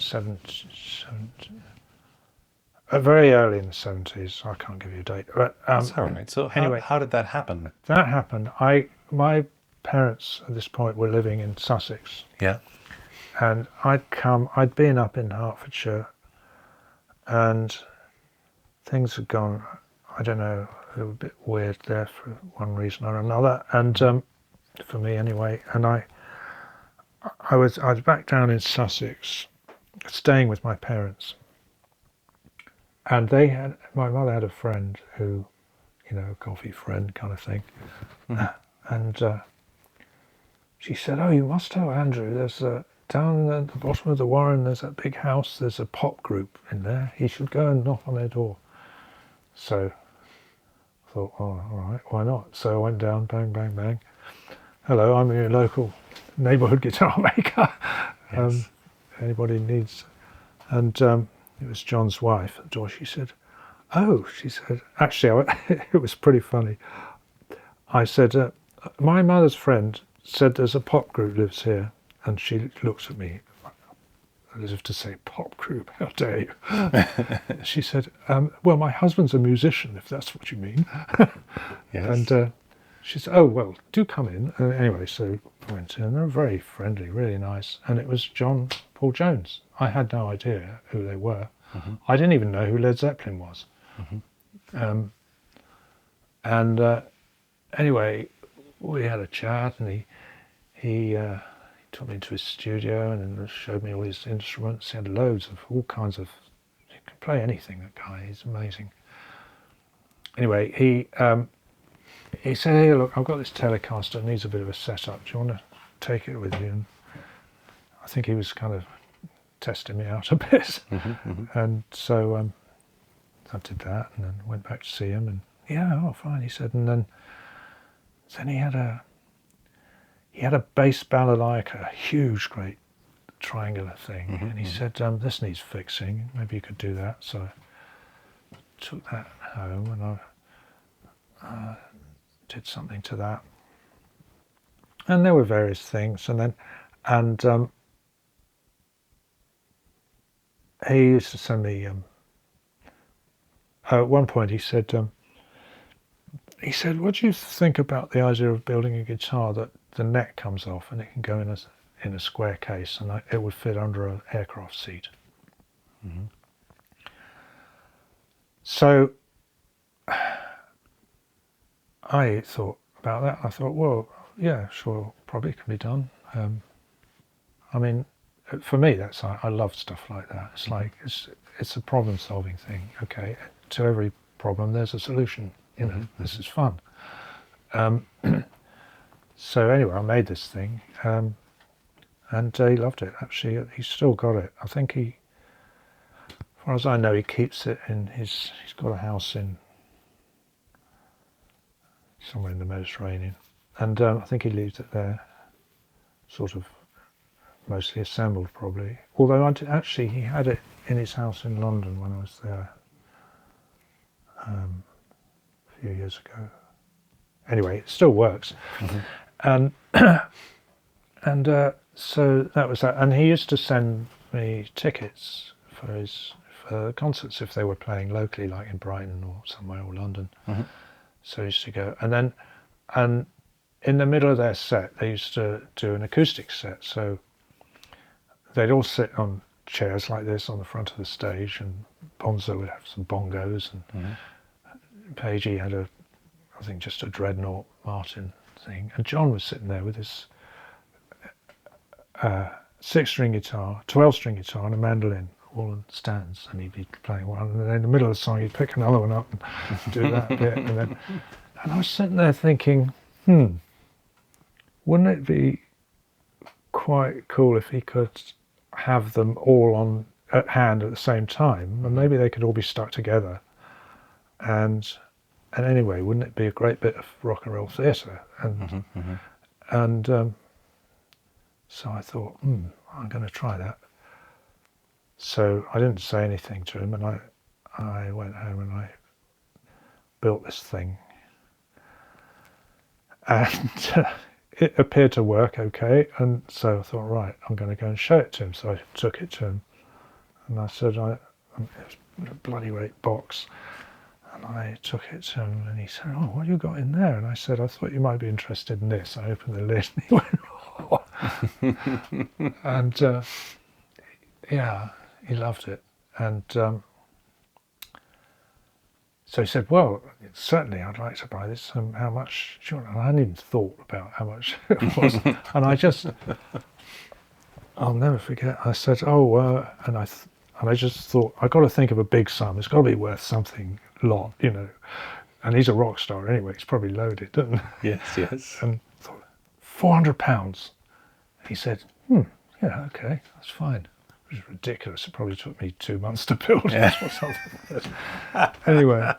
very early in the 70s. I can't give you a date, but That's all right. So anyway, how did that happen? That happened. My parents at this point were living in Sussex. Yeah. And I'd been up in Hertfordshire, and things had gone, I don't know, they were a bit weird there for one reason or another, and for me anyway. And I was back down in Sussex, staying with my parents, and my mother had a friend who, a coffee friend kind of thing, and she said, "Oh, you must tell Andrew, there's down at the bottom of the Warren, there's that big house, there's a pop group in there. He should go and knock on their door." So I thought, oh, all right, why not? So I went down, bang, bang, bang. "Hello, I'm your local neighbourhood guitar maker. Yes. Anybody needs..." And it was John's wife at the door. She said, "Oh," she said, actually, it was pretty funny. I said, "My mother's friend said there's a pop group lives here." And she looks at me as if to say, "Pop group, how dare you?" She said, "Well, my husband's a musician, if that's what you mean." Yes. And she said, "Oh, well, do come in." Anyway, so I went in. They were very friendly, really nice. And it was John Paul Jones. I had no idea who they were. I didn't even know who Led Zeppelin was. Anyway, we had a chat, and he took me into his studio and then showed me all his instruments. He had loads of all kinds of. He can play anything. That guy, he's amazing. Anyway, he said, "Hey, look, I've got this Telecaster. It needs a bit of a setup. Do you want to take it with you?" And I think he was kind of testing me out a bit. And so I did that, and then went back to see him, and yeah, oh fine, he said, and then he had a bass balalaika, a huge, great triangular thing, and he said, this needs fixing, maybe you could do that. So I took that home, and I did something to that, and there were various things, and he used to send me. At one point, he said, "What do you think about the idea of building a guitar that the neck comes off and it can go in a square case, and it would fit under an aircraft seat?" So I thought about that. I thought, well, yeah, sure, probably can be done. I mean, for me, I love stuff like that. It's like it's a problem-solving thing. Okay, to every problem, there's a solution. You know, this is fun. So anyway, I made this thing, and he loved it. Actually, he's still got it. I think as far as I know, he keeps it in he's got a house in somewhere in the Mediterranean, and I think he leaves it there, sort of mostly assembled probably. Although actually he had it in his house in London when I was there a few years ago. Anyway, it still works. And so that was that. And he used to send me tickets for concerts if they were playing locally, like in Brighton or somewhere, or London. So I used to go, and in the middle of their set, they used to do an acoustic set. So they'd all sit on chairs like this on the front of the stage, and Bonzo would have some bongos, and Pagey had I think just a Dreadnought Martin thing, and John was sitting there with his 6-string guitar, 12-string guitar, and a mandolin, all in stands, and he'd be playing one, and then in the middle of the song he'd pick another one up and do that bit, and I was sitting there thinking, wouldn't it be quite cool if he could have them all at hand at the same time, and maybe they could all be stuck together, and anyway, wouldn't it be a great bit of rock and roll theatre? And so I thought, I'm going to try that. So I didn't say anything to him, and I went home and I built this thing, and it appeared to work okay. And so I thought, right, I'm going to go and show it to him. So I took it to him, and I said, it was a bloody great box. And I took it to him, and he said, "Oh, what have you got in there?" And I said, "I thought you might be interested in this." I opened the lid, and he went, "Oh." And yeah, he loved it. And so he said, "Well, certainly I'd like to buy this. How much do you want?" And I hadn't even thought about how much it was. And I'll never forget, I said, "Oh," and I just thought, I've got to think of a big sum. It's got to be worth something lot, you know. And he's a rock star anyway. He's probably loaded, doesn't he? Yes. And I thought, £400. He said, yeah, okay, that's fine. It was ridiculous. It probably took me 2 months to build it or something. Anyway,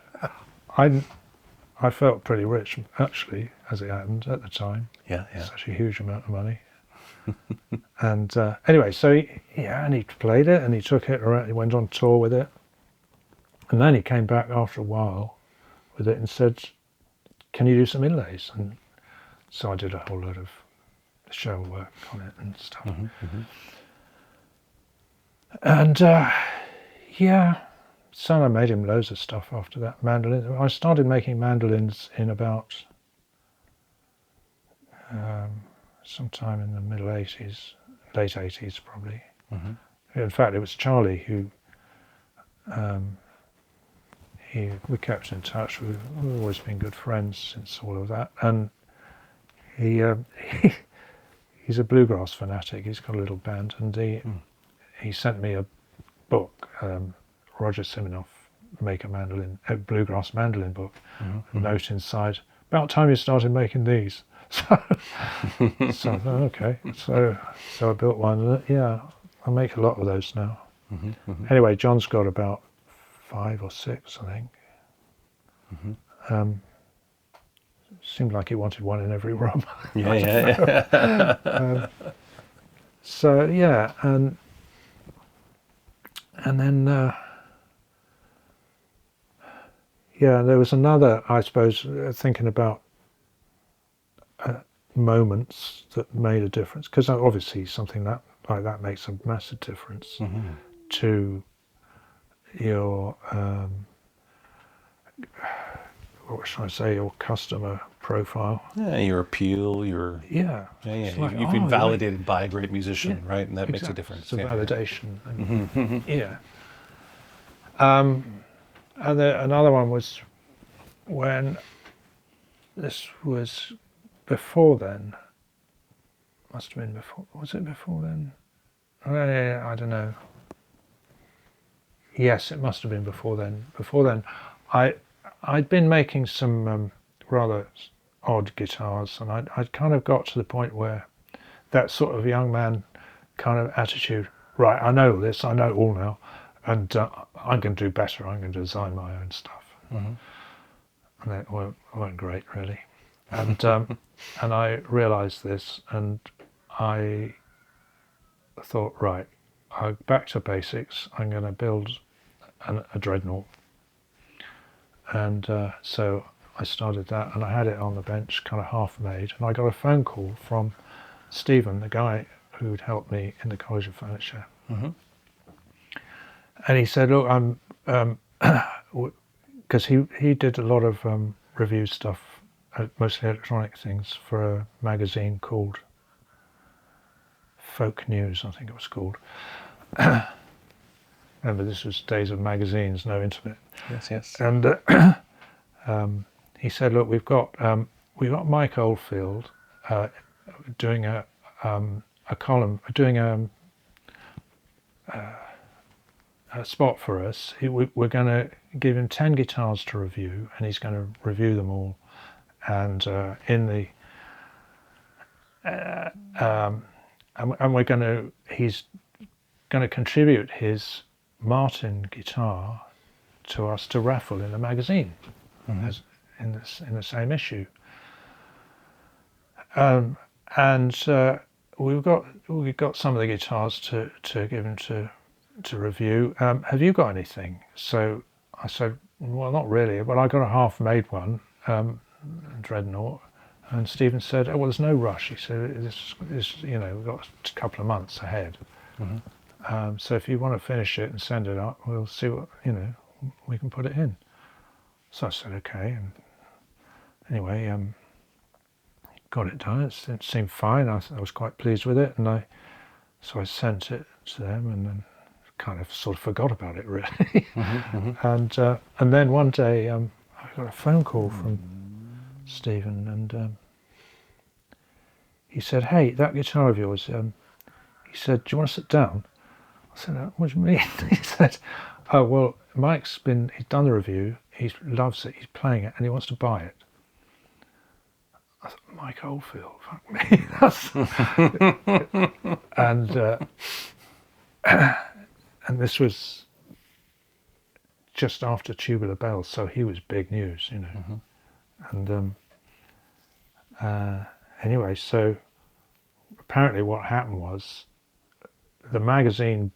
I felt pretty rich, actually, as it happened at the time. Yeah. It's such a huge amount of money. And anyway, so he played it, and he took it around. He went on tour with it, and then he came back after a while with it and said, "Can you do some inlays?" And so I did a whole load of show work on it and stuff. And so I made him loads of stuff after that. Mandolin. I started making mandolins in about sometime in the middle 80s, late 80s probably. In fact, it was Charlie who, we kept in touch. We've always been good friends since all of that. And he's a bluegrass fanatic. He's got a little band, and he sent me a book, Roger Siminoff, Make a Mandolin, a bluegrass mandolin book, a note inside, "About time you started making these." So I thought, okay. So I built one. Yeah, I make a lot of those now. Anyway, John's got about 5 or 6, I think. Mm-hmm. Seemed like he wanted one in every room. Yeah. So yeah, and then there was another, I suppose, thinking about moments that made a difference, because obviously something like that makes a massive difference Mm-hmm. to your what should I say, your customer profile. Yeah, your appeal, your Yeah. yeah. Like, You've been validated by a great musician, yeah, right? And that makes a exactly. difference. It's a Yeah. validation. And, Mm-hmm. yeah. And another one was when this was before then. Must have been before. Was it before then? I don't know. Yes, it must have been before then. Before then, I'd been making some rather odd guitars, and I'd kind of got to the point where that sort of young man kind of attitude. Right, I know this. I know it all now, and I'm going to do better. I'm going to design my own stuff. Mm-hmm. And it weren't great, really. And and I realised this, and I thought, right, I'll back to basics. I'm going to build a dreadnought. And so I started that, and I had it on the bench, kind of half made. And I got a phone call from Stephen, the guy who'd helped me in the College of Furniture. Mm-hmm. And he said, look, I'm, because he did a lot of review stuff, mostly electronic things, for a magazine called Folk News, I think it was called. Remember, this was days of magazines, no internet. Yes. And he said, look, we've got Mike Oldfield doing a column, doing a spot for us. We're going to give him 10 guitars to review, and he's going to review them all. And he's going to contribute his Martin guitar to us to raffle in the magazine, as in the same issue. And we've got some of the guitars to give him to review. Have you got anything? So I said, well, not really, but I got a half-made one, Dreadnought. And Stephen said, oh, well, there's no rush. He said, this we've got a couple of months ahead. Mm-hmm. So if you want to finish it and send it up, we'll see what, we can put it in. So I said, okay. And anyway, got it done. It seemed fine. I was quite pleased with it. And so I sent it to them, and then kind of sort of forgot about it, really. Mm-hmm. And then one day I got a phone call from Stephen, and he said, hey, that guitar of yours, he said, do you want to sit down? I said, what do you mean? He said, oh, well, he's done the review, he loves it, he's playing it, and he wants to buy it. I thought, Mike Oldfield, fuck me. And this was just after Tubular Bells, so he was big news, And anyway, so apparently what happened was the magazine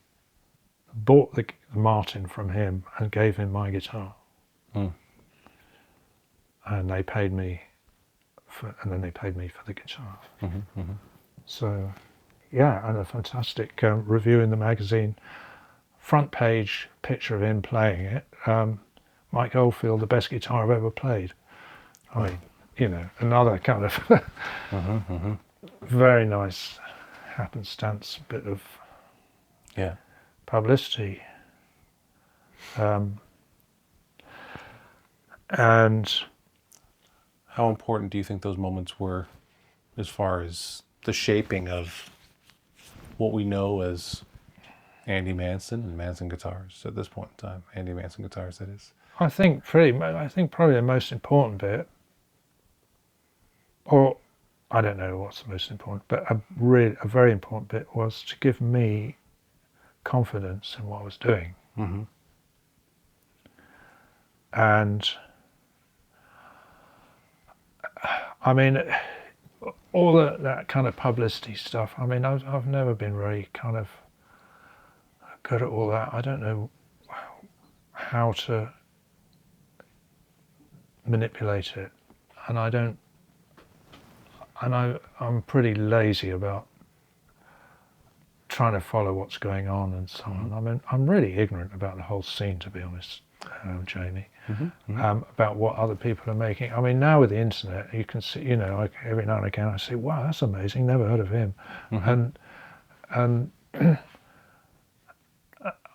bought the Martin from him and gave him my guitar. Mm. And they paid me for the guitar. Mm-hmm. Mm-hmm. So, yeah, and a fantastic review in the magazine. Front page picture of him playing it. Mike Oldfield, the best guitar I've ever played. I mean, another kind of very nice happenstance bit of publicity. And how important do you think those moments were as far as the shaping of what we know as Andy Manson and Manson guitars at this point in time? Andy Manson guitars, that is. I think probably the most important bit, or I don't know what's the most important, but a very important bit was to give me confidence in what I was doing. Mm-hmm. and I mean, all that kind of publicity stuff. I mean, I've never been very kind of good at all that. I don't know how to manipulate it, and I'm pretty lazy about trying to follow what's going on and so on. I mean, I'm really ignorant about the whole scene, to be honest, Jamie, about what other people are making. I mean, now with the internet, you can see, you know, every now and again I say, wow, that's amazing, never heard of him. And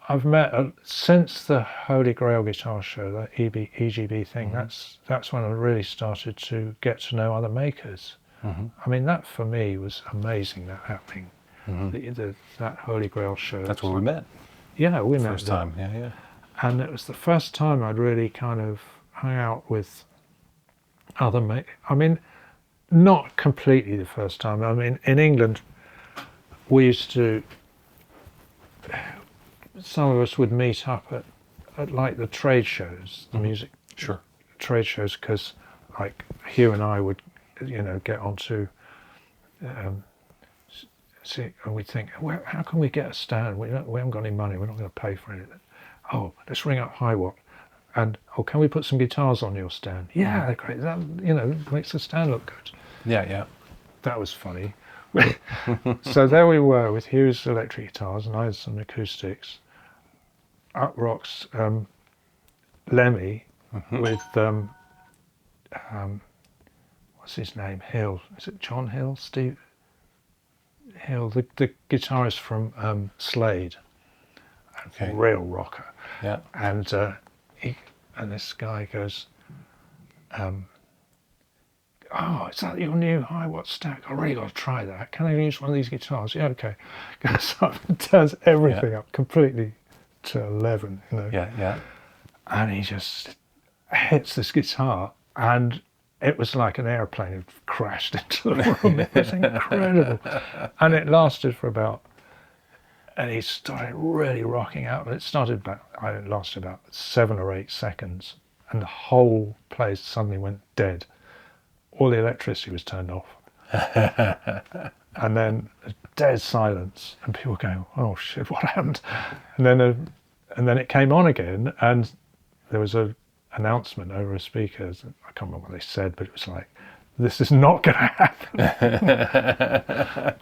I've met, since the Holy Grail guitar show, that EGB thing, that's when I really started to get to know other makers. I mean, that for me was amazing, that happening. That Holy Grail show. That's where we met. Yeah, we met. First time, yeah. And it was the first time I'd really kind of hung out with other makers. I mean, not completely the first time. I mean, in England, we used to, some of us would meet up at like the trade shows, the music trade shows, because like Hugh and I would, you know, get onto, see, and we'd think, well, how can we get a stand? We haven't got any money, we're not going to pay for anything. Oh, let's ring up Highwatt. And, oh, can we put some guitars on your stand? Yeah, they're great. That, you know, makes the stand look good. Yeah. That was funny. So there we were with Hugh's electric guitars, and I had some acoustics. Up rocks Lemmy with, what's his name? Hill. Is it John Hill? Steve Hill, the guitarist from Slade. Okay. Real rocker. Yeah. And this guy goes, oh, is that your new Highwatt stack? I really got to try that. Can I use one of these guitars? Yeah, okay. Goes up and turns everything up completely to 11, you know. Yeah. And he just hits this guitar, and it was like an airplane had crashed into the room. It was incredible. And it lasted for about, and he started really rocking out. And it lasted about 7 or 8 seconds. And the whole place suddenly went dead. All the electricity was turned off. And then a dead silence. And people going, oh shit, what happened? And then it came on again. And there was an announcement over a speaker. I can't remember what they said, but it was like, this is not going to happen.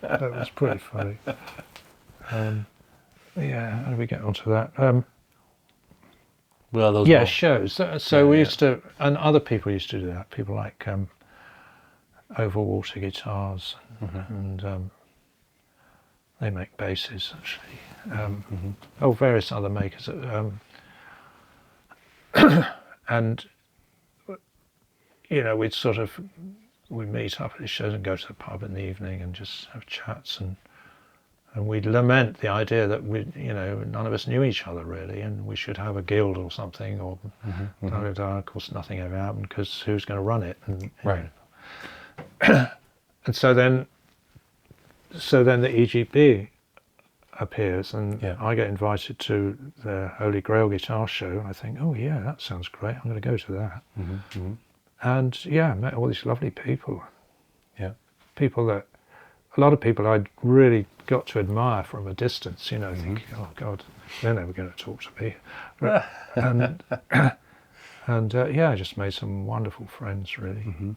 That was pretty funny. Yeah, how do we get onto that? Well, those shows. So we used to, and other people used to do that. People like Overwater Guitars, and they make basses actually. Various other makers. And you know, we'd meet up at these shows and go to the pub in the evening and just have chats, and we'd lament the idea that none of us knew each other really, and we should have a guild or something, or of course nothing ever happened because who's going to run it? And, right. And so then the EGB appears, and I get invited to the Holy Grail guitar show, and I think, oh yeah, that sounds great, I'm going to go to that. And I met all these lovely people. Yeah. People that, a lot of people I'd really got to admire from a distance, you know, thinking, oh God, they're never going to talk to me. But, I just made some wonderful friends, really.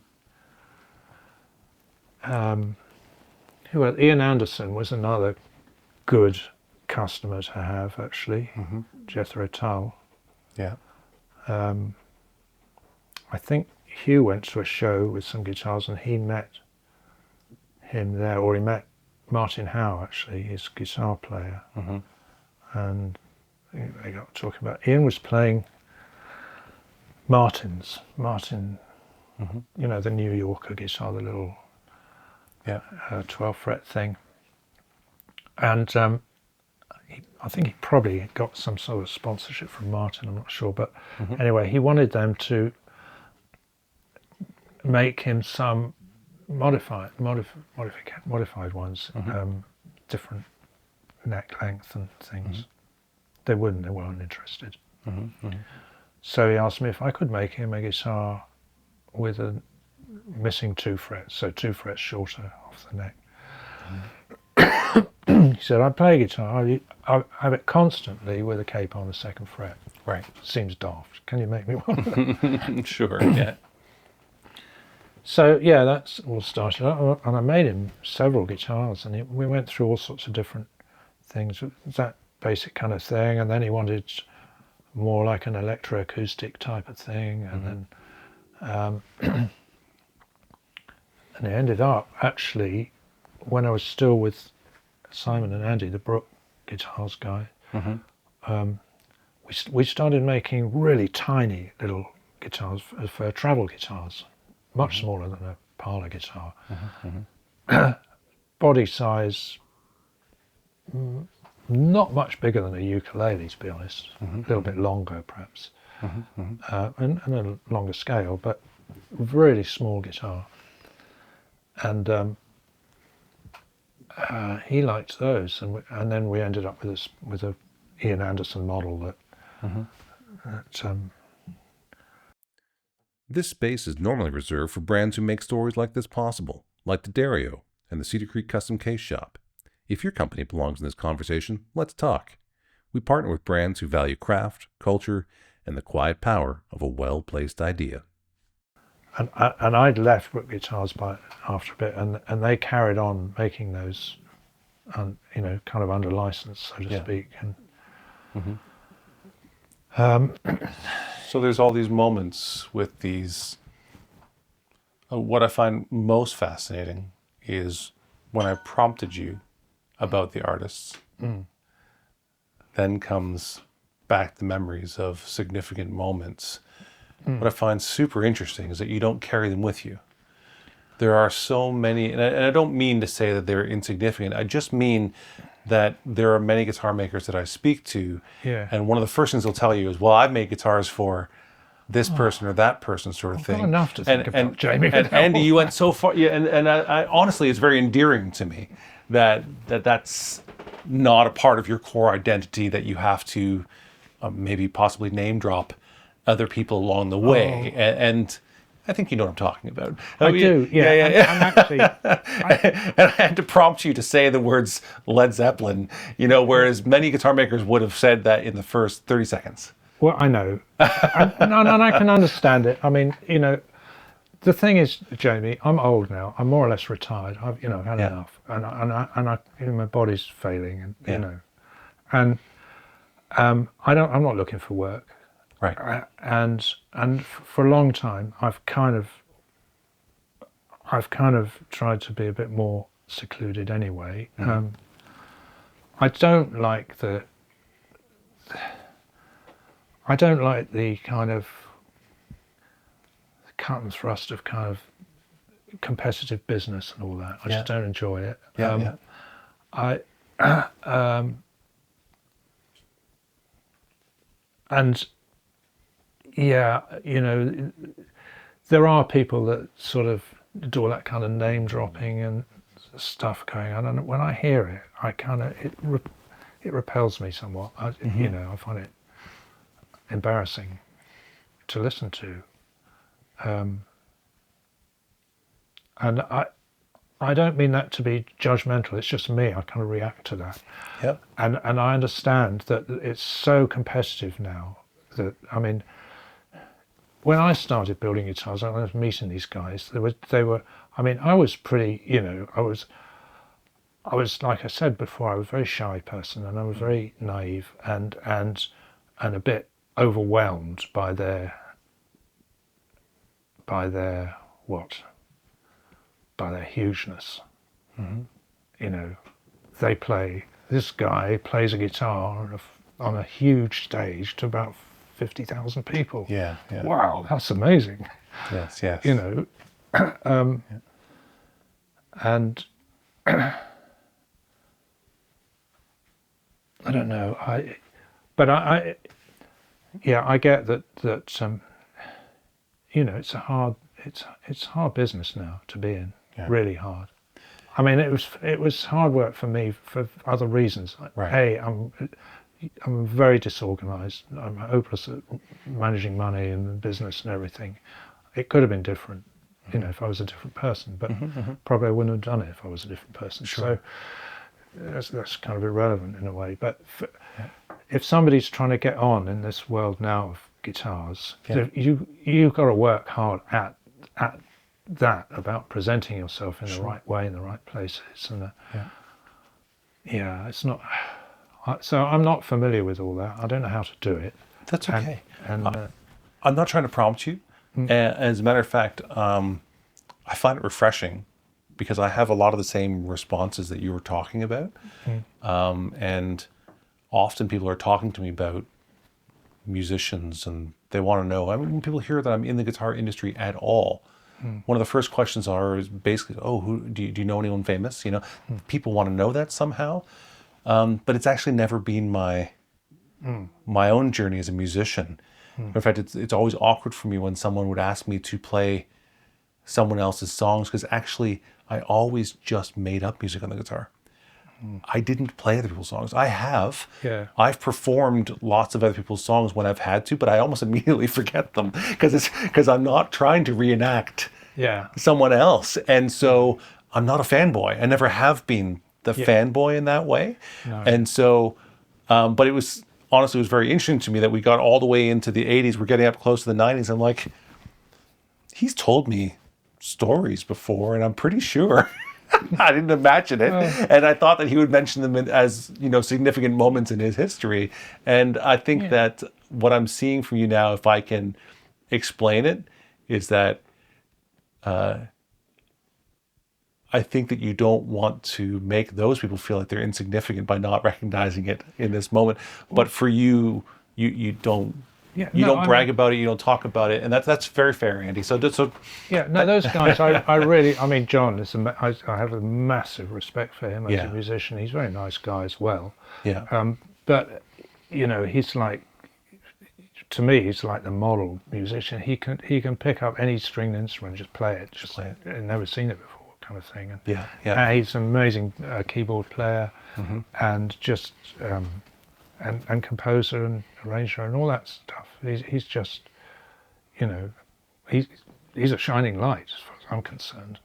Ian Anderson was another good customer to have, actually. Jethro Tull. Yeah. I think Hugh went to a show with some guitars and he met him there, or he met Martin Howe, actually, his guitar player. And they got talking about, Ian was playing Martin, you know, the New Yorker guitar, the little 12 fret thing. And I think he probably got some sort of sponsorship from Martin, I'm not sure, but anyway, he wanted them to make him some modified ones, different neck length and things. They weren't interested. So he asked me if I could make him a guitar with a missing 2 frets, so 2 frets shorter off the neck. He said, I play guitar, I have it constantly with a cape on the 2nd fret. Right. Seems daft. Can you make me one? Sure. Yeah. So yeah, that's all started out, and I made him several guitars, and we went through all sorts of different things, that basic kind of thing, and then he wanted more like an electroacoustic type of thing, and then and it ended up actually when I was still with Simon and Andy, the Brook Guitars guy. We started making really tiny little guitars for travel guitars, much smaller than a parlour guitar. Body size, not much bigger than a ukulele, to be honest. A little bit longer, perhaps, and a longer scale, but really small guitar. And he liked those, and then we ended up with a Ian Anderson model that. This space is normally reserved for brands who make stories like this possible, like D'Addario and the Cedar Creek Custom Case Shop. If your company belongs in this conversation, let's talk. We partner with brands who value craft, culture, and the quiet power of a well-placed idea. And I'd left Brook Guitars after a bit, and they carried on making those, kind of under license, so to speak. And So there's all these moments with these. What I find most fascinating is when I prompted you about the artists, then comes back the memories of significant moments. What I find super interesting is that you don't carry them with you. There are so many, and I don't mean to say that they're insignificant. I just mean that there are many guitar makers that I speak to, and one of the first things they'll tell you is, well, I've made guitars for this person or that person, sort of thing. Not enough to think about, Jamie. And Andy, you went so far, and I honestly, it's very endearing to me that's not a part of your core identity, that you have to maybe possibly name drop other people along the way. And I think you know what I'm talking about. I do, yeah. I'm actually, and I had to prompt you to say the words Led Zeppelin, whereas many guitar makers would have said that in the first 30 seconds. Well, I know. And I can understand it. I mean, the thing is, Jamie, I'm old now. I'm more or less retired. I've, had enough. And I my body's failing, and, and I'm not looking for work. Right. And for a long time, I've kind of tried to be a bit more secluded anyway. I don't like the kind of cut and thrust of kind of competitive business and all that. I just don't enjoy it. There are people that sort of do all that kind of name dropping and stuff going on, and when I hear it, I kind of it repels me somewhat. I find it embarrassing to listen to, and I don't mean that to be judgmental. It's just me. I kind of react to that. Yep. And I understand that it's so competitive now that, I mean, when I started building guitars, I was meeting these guys. They were. I mean, I was pretty. I was like I said before. I was a very shy person, and I was very naive and a bit overwhelmed by their hugeness. This guy plays a guitar on a huge stage to about 50,000 people. Yeah. Wow, that's amazing. Yes. And I don't know. I get that. It's hard business now to be in. Yeah. Really hard. I mean, it was hard work for me for other reasons. Like, right. Hey, I'm I'm very disorganized. I'm hopeless at managing money and business and everything. It could have been different, you know, if I was a different person, but probably I wouldn't have done it if I was a different person. Sure. So that's kind of irrelevant in a way. But if somebody's trying to get on in this world now of guitars, you've got to work hard at that, about presenting yourself in the right way in the right places. And it's not. So I'm not familiar with all that. I don't know how to do it. That's okay. And I'm not trying to prompt you. As a matter of fact, I find it refreshing because I have a lot of the same responses that you were talking about. And often people are talking to me about musicians and they want to know. I mean, when people hear that I'm in the guitar industry at all, one of the first questions is basically, oh, who do you know anyone famous? You know, people want to know that somehow. But it's actually never been my own journey as a musician. In fact, it's always awkward for me when someone would ask me to play someone else's songs, because actually I always just made up music on the guitar. I didn't play other people's songs. I've performed lots of other people's songs when I've had to, but I almost immediately forget them because I'm not trying to reenact someone else. And so I'm not a fanboy. I never have been the fanboy in that way. No. And so, but it was very interesting to me that we got all the way into the 80s. We're getting up close to the 90s. I'm like, he's told me stories before, and I'm pretty sure I didn't imagine it. And I thought that he would mention them as, you know, significant moments in his history. And I think that what I'm seeing from you now, if I can explain it, is that I think that you don't want to make those people feel like they're insignificant by not recognizing it in this moment. But for you, you don't brag about it, you don't talk about it, and that's very fair, Andy. Those guys, I mean, John I have a massive respect for him as a musician. He's a very nice guy as well. But you know, he's like, to me, he's like the model musician. He can pick up any stringed instrument and just play it. I've never seen it before, kind of thing. And he's an amazing keyboard player, and just and composer and arranger and all that stuff. He's just, you know, he's a shining light as far as I'm concerned.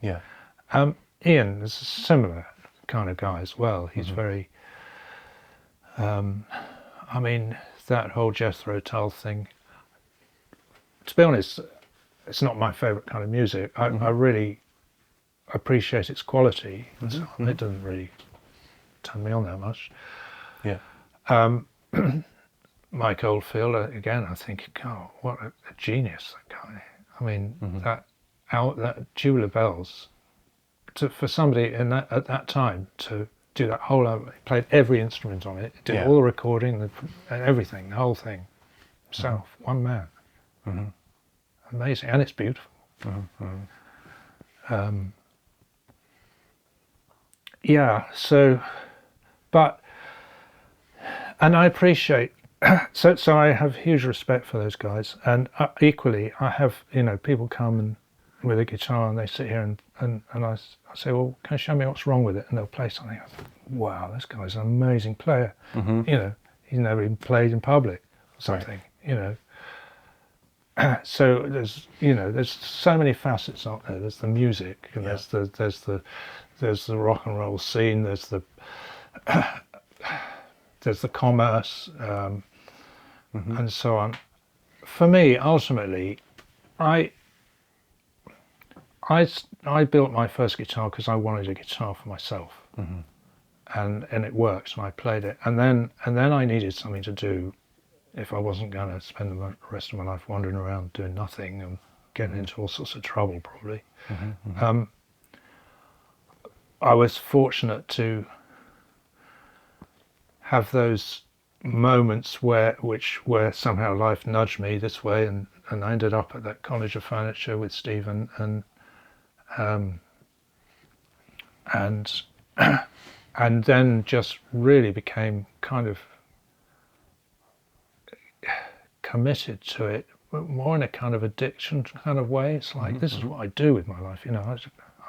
Ian is a similar kind of guy as well. He's very, I mean, that whole Jethro Tull thing, to be honest, it's not my favourite kind of music. I really appreciate its quality. It doesn't really turn me on that much. Mike Oldfield, again, I think, God, what a genius, that guy. I mean, that Tubular Bells, for somebody at that time to do that whole album, he played every instrument on it, did all the recording and everything, the whole thing, himself, one man. Amazing, and it's beautiful. And I appreciate, so I have huge respect for those guys, and equally I have, you know, people come and with a guitar and they sit here and I say, well, can you show me what's wrong with it? And they'll play something. I think, wow, this guy's an amazing player. You know, he's never even played in public or something, you know. So there's so many facets out there. There's the music, and there's the rock and roll scene. There's the commerce, and so on. For me, ultimately, I built my first guitar because I wanted a guitar for myself, and it worked, and I played it, and then I needed something to do if I wasn't going to spend the rest of my life wandering around doing nothing and getting into all sorts of trouble, probably. I was fortunate to have those moments where somehow life nudged me this way, and I ended up at that College of Furniture with Stephen, and then just really became kind of committed to it, more in a kind of addiction kind of way. It's like, this is what I do with my life, you know.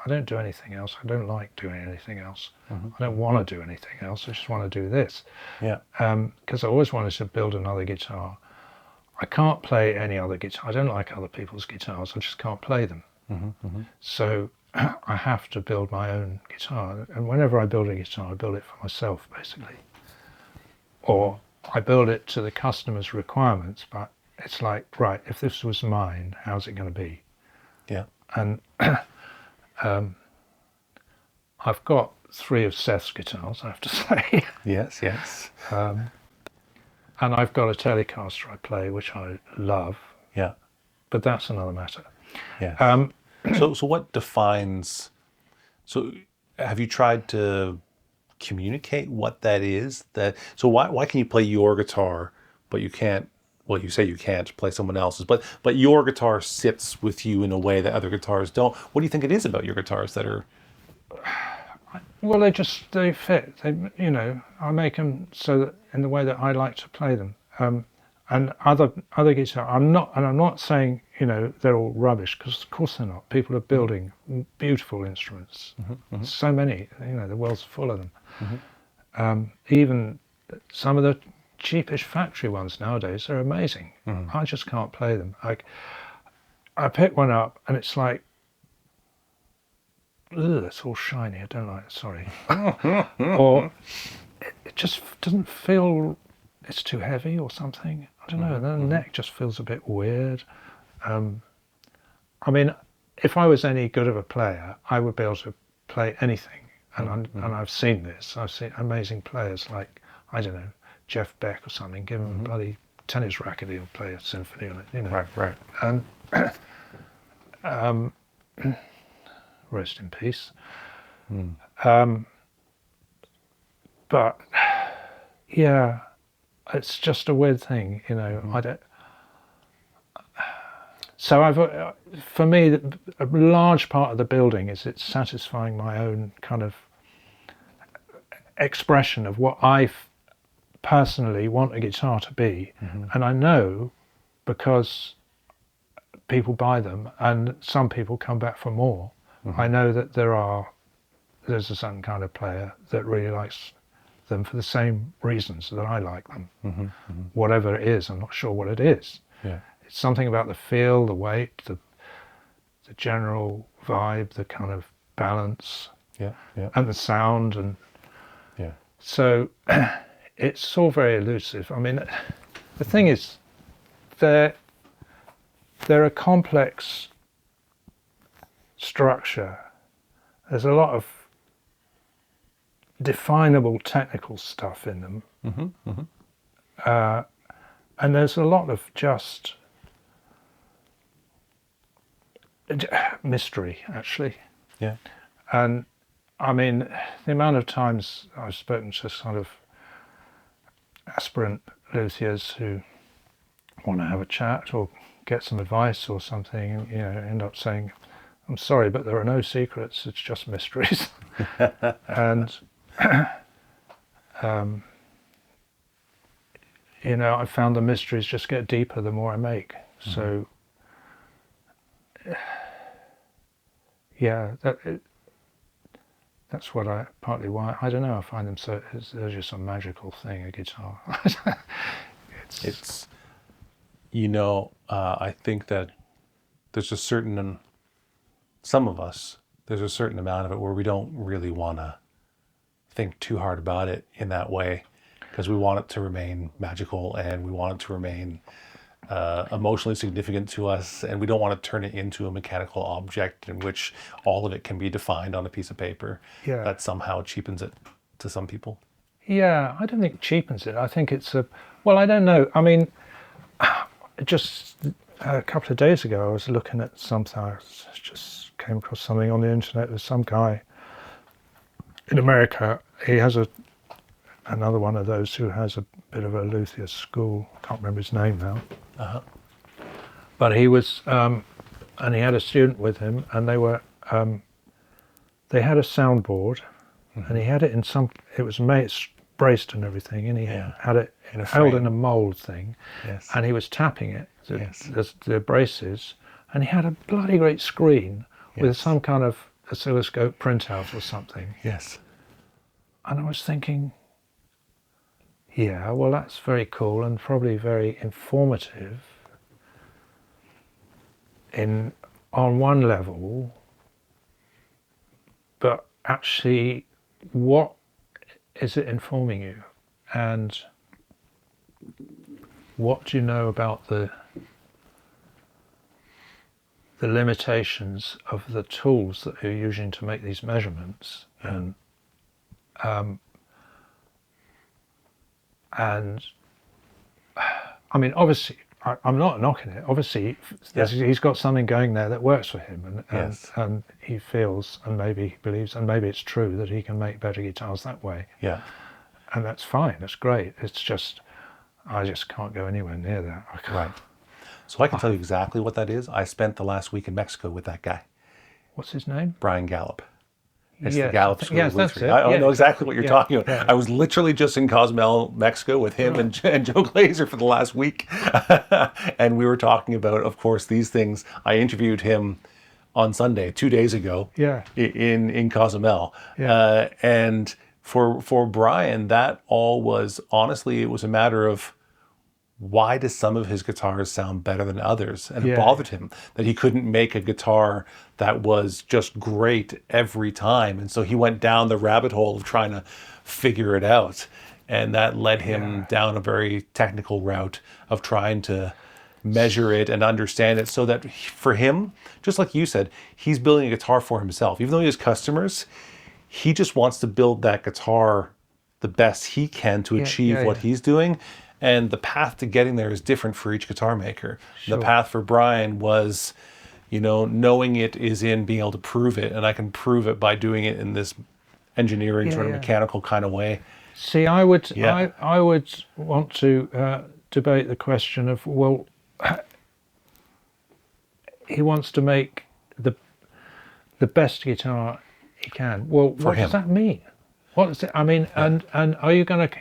I don't do anything else. I don't like doing anything else. I don't want to do anything else. I just want to do this. Yeah. Because I always wanted to build another guitar. I can't play any other guitar. I don't like other people's guitars. I just can't play them. So I have to build my own guitar. And whenever I build a guitar, I build it for myself, basically. Or I build it to the customer's requirements, but it's like, right, if this was mine, how's it going to be? Yeah. And I've got 3 of Seth's guitars, I have to say. Yes, yes. And I've got a Telecaster I play, which I love, Yeah. but that's another matter. Yeah. So what defines, so have you tried to communicate what that is? So why can you play your guitar, but you can't, well, you say you can't play someone else's, but your guitar sits with you in a way that other guitars don't. What do you think it is about your guitars that are? Well, they fit. I make them so that in the way that I like to play them. And other guitar, I'm not saying they're all rubbish, because of course they're not. People are building beautiful instruments. So many, the world's full of them. Even some of the cheapish factory ones nowadays are amazing. I just can't play them. I pick one up and it's like, ugh, it's all shiny. I don't like it. Sorry. Or it just doesn't feel. It's too heavy or something. I don't know. The neck just feels a bit weird. I mean, if I was any good of a player, I would be able to play anything. And I've seen this. I've seen amazing players like, I don't know, Jeff Beck or something. Give him a bloody tennis racket, he'll play a symphony on it. Right. And rest in peace. But yeah, it's just a weird thing, I don't. So for me, a large part of the building is it's satisfying my own kind of expression of what I personally want a guitar to be. And I know, because people buy them and some people come back for more, I know that there's a certain kind of player that really likes them for the same reasons that I like them. Whatever it is, I'm not sure what it is. Yeah. It's something about the feel, the weight, the general vibe, the kind of balance, and the sound, and so it's all very elusive. I mean, the thing is, they're a complex structure. There's a lot of definable technical stuff in them, and there's a lot of just mystery, actually. Yeah. And I mean, the amount of times I've spoken to sort of aspirant luthiers who want to have a chat or get some advice or something, end up saying, I'm sorry, but there are no secrets, it's just mysteries. And I found the mysteries just get deeper the more I make. So that's partly why, I don't know, I find them so, there's just a magical thing, a guitar. It's I think that there's a certain, some of us, there's a certain amount of it where we don't really want to think too hard about it in that way, because we want it to remain magical and we want it to remain emotionally significant to us, and we don't want to turn it into a mechanical object in which all of it can be defined on a piece of paper. That somehow cheapens it to some people. Yeah, I don't think it cheapens it. I think it's I don't know. I mean, just a couple of days ago I was looking at something, I just came across something on the internet. There's some guy in America, he has another one of those who has a bit of a luthier school. I can't remember his name now. But he was, and he had a student with him, and they had a soundboard, and he had it in it was made, braced and everything, and he had it held in a mould thing, and he was tapping it, the braces, and he had a bloody great screen with some kind of oscilloscope printout or something. Yes. And I was thinking, yeah, well, that's very cool and probably very informative on one level, but actually, what is it informing you? And what do you know about the limitations of the tools that you're using to make these measurements? And I mean, obviously, I'm not knocking it. Obviously, he's got something going there that works for him, and he feels, and maybe he believes, and maybe it's true that he can make better guitars that way. Yeah. And that's fine. That's great. It's just, I just can't go anywhere near that. Right. So I can tell you exactly what that is. I spent the last week in Mexico with that guy. What's his name? Brian Gallup. It's Yes, the Gallup School of that's Luthery. it. I Yeah. know exactly what you're talking about. Yeah. I was literally just in Cozumel, Mexico with him and Joe Glazer for the last week. And we were talking about, of course, these things. I interviewed him on Sunday, 2 days ago, in Cozumel. Yeah. And for Brian, that all was, honestly, it was a matter of, why does some of his guitars sound better than others? And it bothered him that he couldn't make a guitar that was just great every time. And so he went down the rabbit hole of trying to figure it out. And that led him down a very technical route of trying to measure it and understand it, so that for him, just like you said, he's building a guitar for himself. Even though he has customers, he just wants to build that guitar the best he can to achieve what he's doing. And the path to getting there is different for each guitar maker. Sure. The path for Brian was, knowing it is in being able to prove it. And I can prove it by doing it in this engineering sort of mechanical kind of way. See, I would want to debate the question of, well, he wants to make the best guitar he can. Well, what does that mean? What does it? I mean, and are you going to?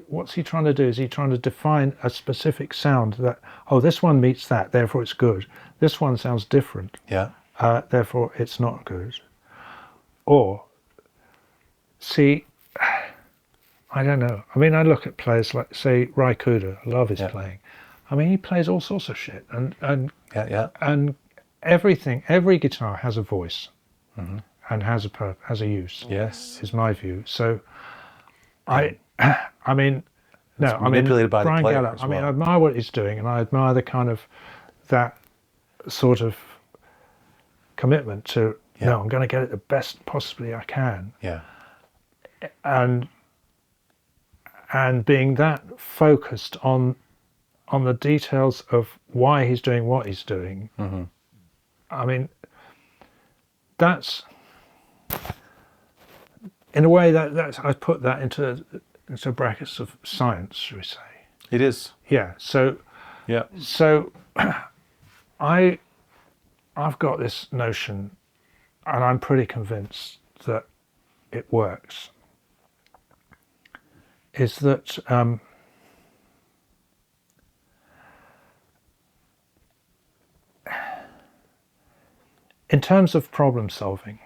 What's he trying to do? Is he trying to define a specific sound that, this one meets that, therefore it's good. This one sounds different. Yeah. Therefore it's not good. Or, see, I don't know. I mean, I look at players like, say, Ry Cooder. I love his playing. I mean, he plays all sorts of shit, and everything. Every guitar has a voice, and has a use. Yes, is my view. So, I mean, manipulated by Brian the player Gallup. as I mean, well. I admire what he's doing, and I admire the kind of that sort of commitment to. No, I'm going to get it the best possibly I can. Yeah. And being that focused on the details of why he's doing what he's doing. Mm-hmm. I mean, that's in a way that's I put that into brackets of science, should we say? It is. Yeah. So. Yeah. So, I've got this notion, and I'm pretty convinced that it works. Is that in terms of problem solving,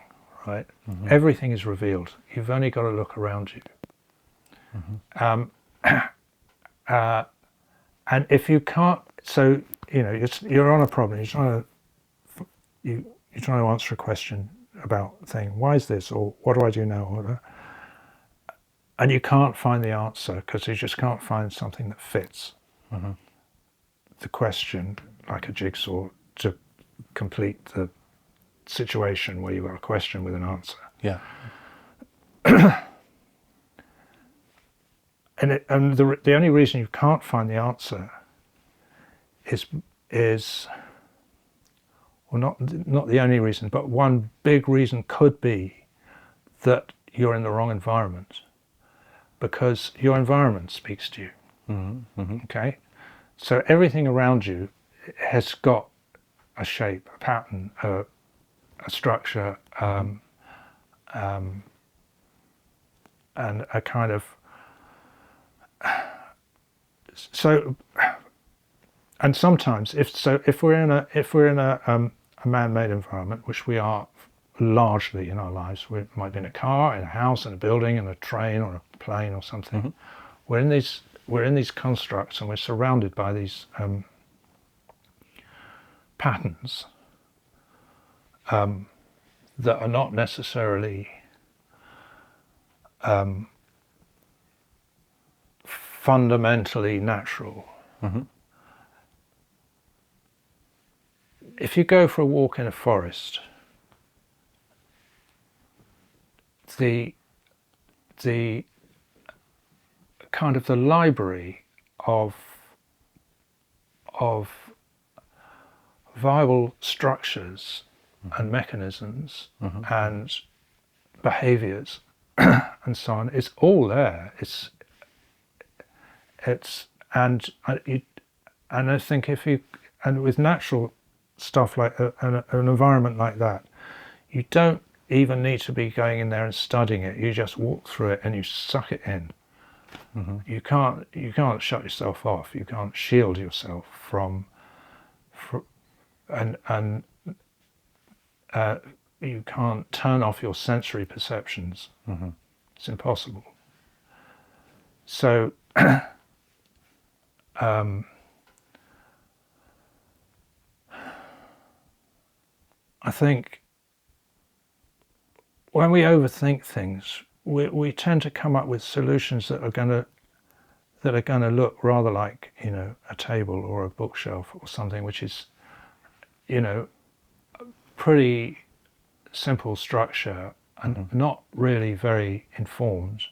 right? Mm-hmm. Everything is revealed. You've only got to look around you. Mm-hmm. And if you can't, so you're on a problem. You're trying to answer a question about a thing. Why is this, or what do I do now, or whatever. And you can't find the answer because you just can't find something that fits the question, like a jigsaw, to complete the situation where you've got a question with an answer. Yeah. And the only reason you can't find the answer is well, not the only reason, but one big reason could be that you're in the wrong environment. Because your environment speaks to you. Mm-hmm. Mm-hmm. Okay? So everything around you has got a shape, a pattern, a structure, and a kind of... So, and sometimes, if we're in a man-made environment, which we are largely in our lives. We might be in a car, in a house, in a building, in a train or a plane or something. We're in these constructs, and we're surrounded by these patterns that are not necessarily fundamentally natural. If you go for a walk in a forest, the kind of the library of viable structures and mechanisms and behaviors and so on, it's all there. And I think and with natural stuff like an environment like that, you don't even need to be going in there and studying it. You just walk through it and you suck it in. You can't shut yourself off. You can't shield yourself from you can't turn off your sensory perceptions. It's impossible. So I think when we overthink things, we tend to come up with solutions that are going to look rather like, a table or a bookshelf or something, which is, pretty simple structure and not really very informed.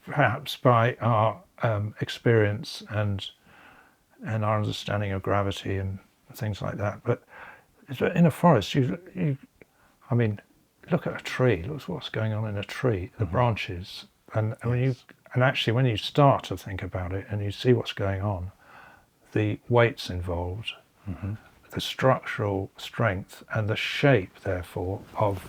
Perhaps by our experience and our understanding of gravity and things like that. But in a forest, look at a tree. Look what's going on in a tree. The branches, and when you start to think about it and you see what's going on, the weights involved, the structural strength, and the shape, therefore, of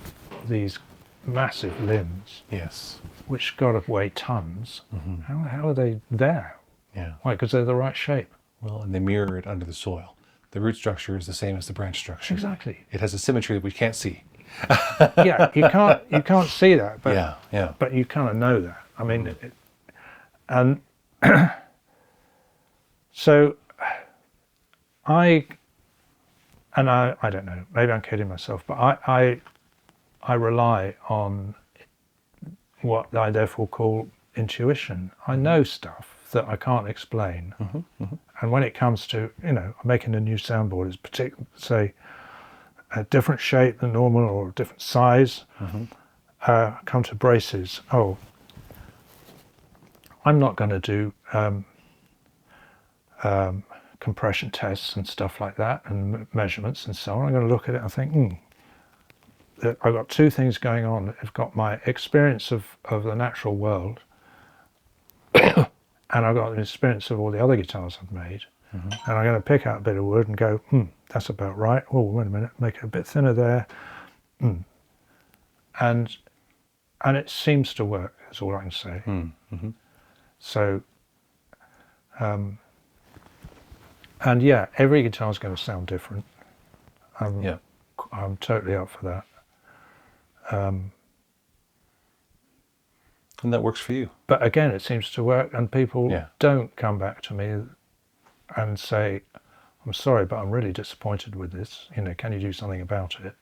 these massive limbs. Yes. Which got to weigh tons. How are they there? Yeah. Why? Because they're the right shape. Well, and they mirror it under the soil. The root structure is the same as the branch structure. Exactly. It has a symmetry that we can't see. Yeah, you can't see that, but yeah. but you kind of know that. I mean, and so I don't know. Maybe I'm kidding myself, but I rely on what I therefore call intuition. I know stuff that I can't explain, and when it comes to making a new soundboard, is say a different shape than normal or a different size. Come to braces. Oh, I'm not going to do compression tests and stuff like that and measurements and so on. I'm going to look at it and think, I've got two things going on. I've got my experience of the natural world, and I've got the experience of all the other guitars I've made. And I'm going to pick out a bit of wood and go, that's about right. Oh, wait a minute, make it a bit thinner there. And it seems to work, is all I can say. So, and yeah, every guitar is going to sound different. I'm totally up for that. And that works for you. But again, it seems to work, and people don't come back to me and say, I'm sorry, but I'm really disappointed with this. Can you do something about it?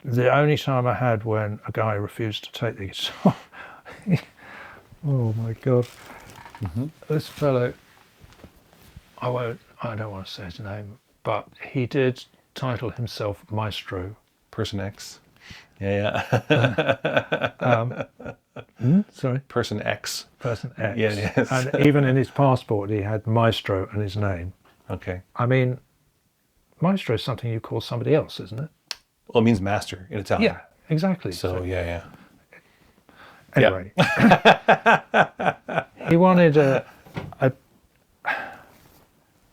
The only time I had when a guy refused to take the guitar, oh my God, this fellow, I don't want to say his name, but he did title himself Maestro. Person X. Sorry? Person X. Person X. Yes. And even in his passport, he had Maestro in his name. Okay. I mean, Maestro is something you call somebody else, isn't it? Well, it means master in Italian. Yeah, exactly. So yeah. Anyway, he wanted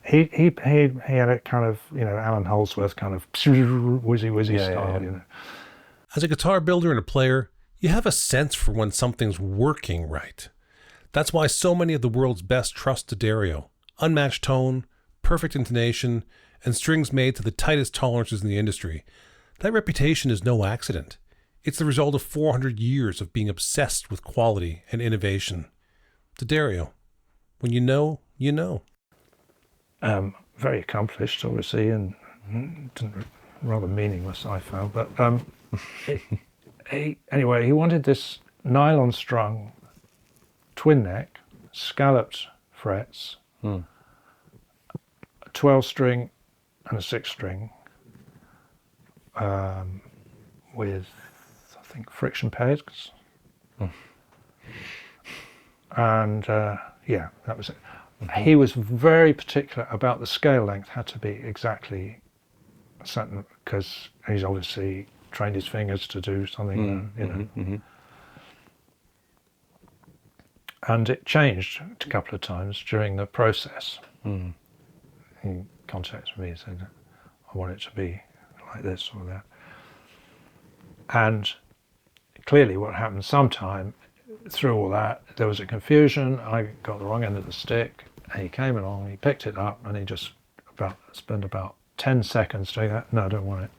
he had a kind of Alan Holdsworth kind of whizzy style. As a guitar builder and a player, you have a sense for when something's working right. That's why so many of the world's best trust D'Addario. Unmatched tone, perfect intonation, and strings made to the tightest tolerances in the industry. That reputation is no accident. It's the result of 400 years of being obsessed with quality and innovation. D'Addario, when you know, you know. Very accomplished, obviously, and rather meaningless, I found. But anyway, he wanted this nylon strung twin neck, scalloped frets, a 12 string and a 6 string, with, I think, friction pegs. And yeah, that was it. He was very particular about the scale length, had to be exactly certain, because he's obviously trained his fingers to do something, you know. And it changed a couple of times during the process. He contacted me and said, I want it to be like this or that. And clearly what happened sometime through all that, there was a confusion. I got the wrong end of the stick, and he came along, he picked it up, and he just spent about 10 seconds doing that. No, I don't want it.